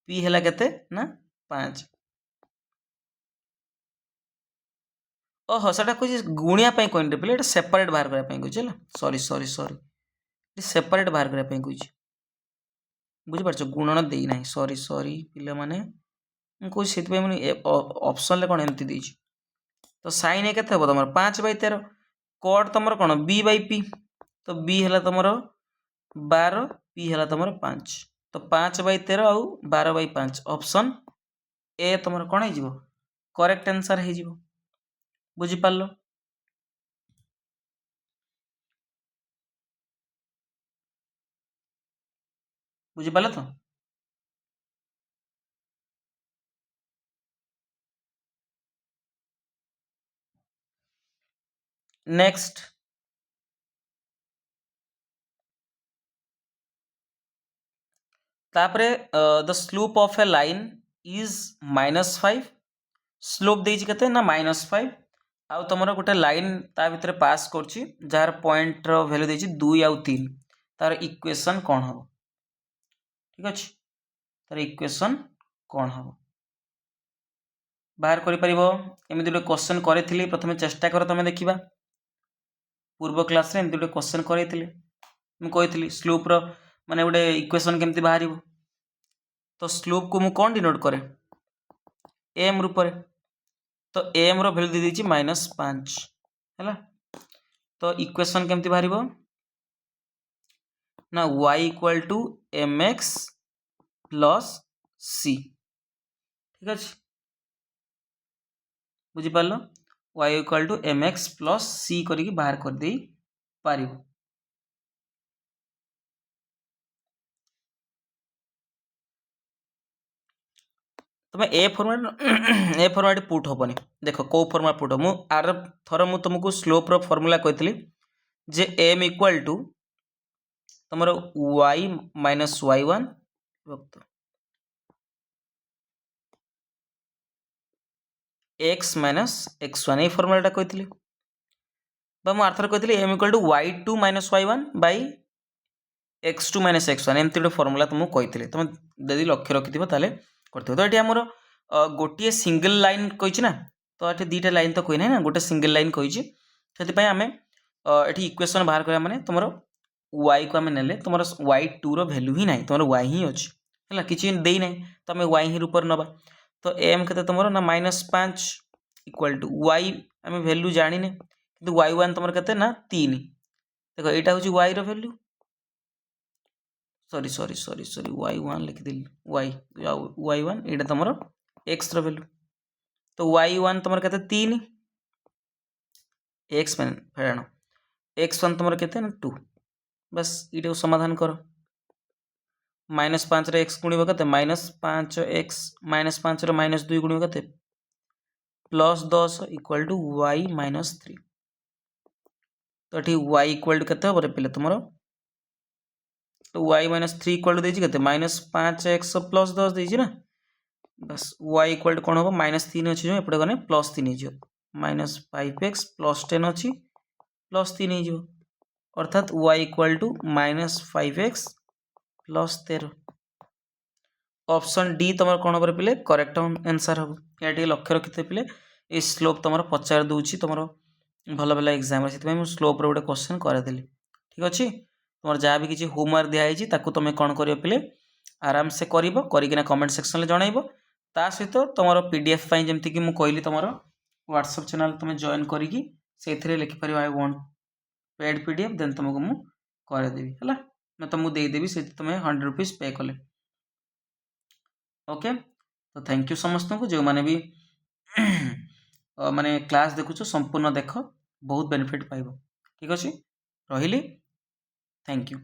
p है के ना 5 ओहो से कह गुणिया कहनी पे ये सेपरेट बाहर करने कहे सॉरी सॉरी सॉरी सेपरेट बाहर करने कहे बुझीपार गुणन देना सॉरी सॉरी पिला माने मुझे ऑप्शन कौन एमती देती तो साइन ए के तुम 5/13 कट तुम कौन b/p तो b है तुम 12 p है तुम 5 तो 5/13 आउ 12/5 ऑप्शन ए तुम कौन हो करेक्ट आंसर हो बुझीपार बुझीपार तो नेक्स्ट तापरे the slope of A line is -5 slope देती के ना -5 आउ तुम गोटे लाइन ता भीतर पास करछि जार पॉइंट रो वैल्यू देछि 2 आउ 3 तार इक्वेशन कौन हम ठीक अच्छे तार इक्वेशन कौन हम बाहर कर एमती गोटे क्वेश्चन करी प्रथम चेष्टा कर तुम देखा पूर्व क्लास एमती गोटे क्वेश्चन करी स्लोप रो माने गोटे इक्वेशन केमती बाहर तो स्लोप को मुझे कौन डिनोट करे एम रूप तो एम रो वैल्यू दे दीजिए -5 है तो इक्वेशन केमती बाहर ना y equal to mx plus c ठीक अच्छे बुझीपार y equal to mx plus c करके बाहर कर दे पार तुम ए फॉर्मेट पुट हेनी देख कौ फॉर्मुला पुट मु आर थर मु तुमको स्लोप रो फॉर्मूला कही जे एम इक्वल टू तुम y - y1 X minus x1 ये फर्मुलाटा कही बा मुझे आर्थर कही M equal to y2 minus y1 by x2 minus x1 एमती गोटे फर्मुला तुमको कही तुम यदि लक्ष्य रखि ताले करते तो ये आमर गोटे सिंगल लाइन कही ना तो ये दुईटा लाइन तो कही ना गोटे सिंगल लाइन कही से आम ये इक्वेशन बाहर करा माने तुम y को आम ने तुम y2 रैल्यू ही ना तुम y ही अच्छी है कि देना तो आम y ही रूप नवा तो एम के तुम ना -5 इक्वल टू y आम भैल्यू जाने कि y1 तुम के ना 3 देख यहाँ हूँ y value sorry sorry sorry sorry y1 लिखिदेली y1 यहाँ तुम x रैल्यू तो y1 तुम के 3 x फेराण x1 तुम के 2 बस ये समाधान कर -5 x गुणिब के -5x -5 -2 गुणिब के +10 इक्वल टू y -3 तो ये y इक्वल टू केते हम पे तुम तो y -3 इक्वल टू के -5x +10 देजी ना बस y इक्वल टू कौन हम -3 अच्छी जो एपटे गने +3 हो -5x +10 अच्छी +3 हो अर्थात y equal to -5x +13 option D तुम कौन हम पे करेक्ट आंसर हम ये लक्ष्य रखिए पे ये स्लोप तुम पचार दूसरी तुम भल भल एग्जाम से स्लोप गोटे क्वेश्चन करदेली ठीक अच्छे तुम जहाँ भी किसी होमवर्क दिखाई तुम कौन कर पे आराम से करना कमेंट सेक्शन में जनइब ता सहित तुम पीडीएफ जमीक मुझे कहली तुम व्हाट्सएप चैनल तुम जॉइन करके लिखिपर I want paid PDF then तुमको मुझे करदेवी है मैं तुमको देदेवी से तुम 100 रुपीज पे कले ओके तो थैंक यू समस्त को जो मैंने भी माने क्लास देखुच संपूर्ण देख बहुत बेनिफिट पाइब ठीक अच्छे रही थैंक यू।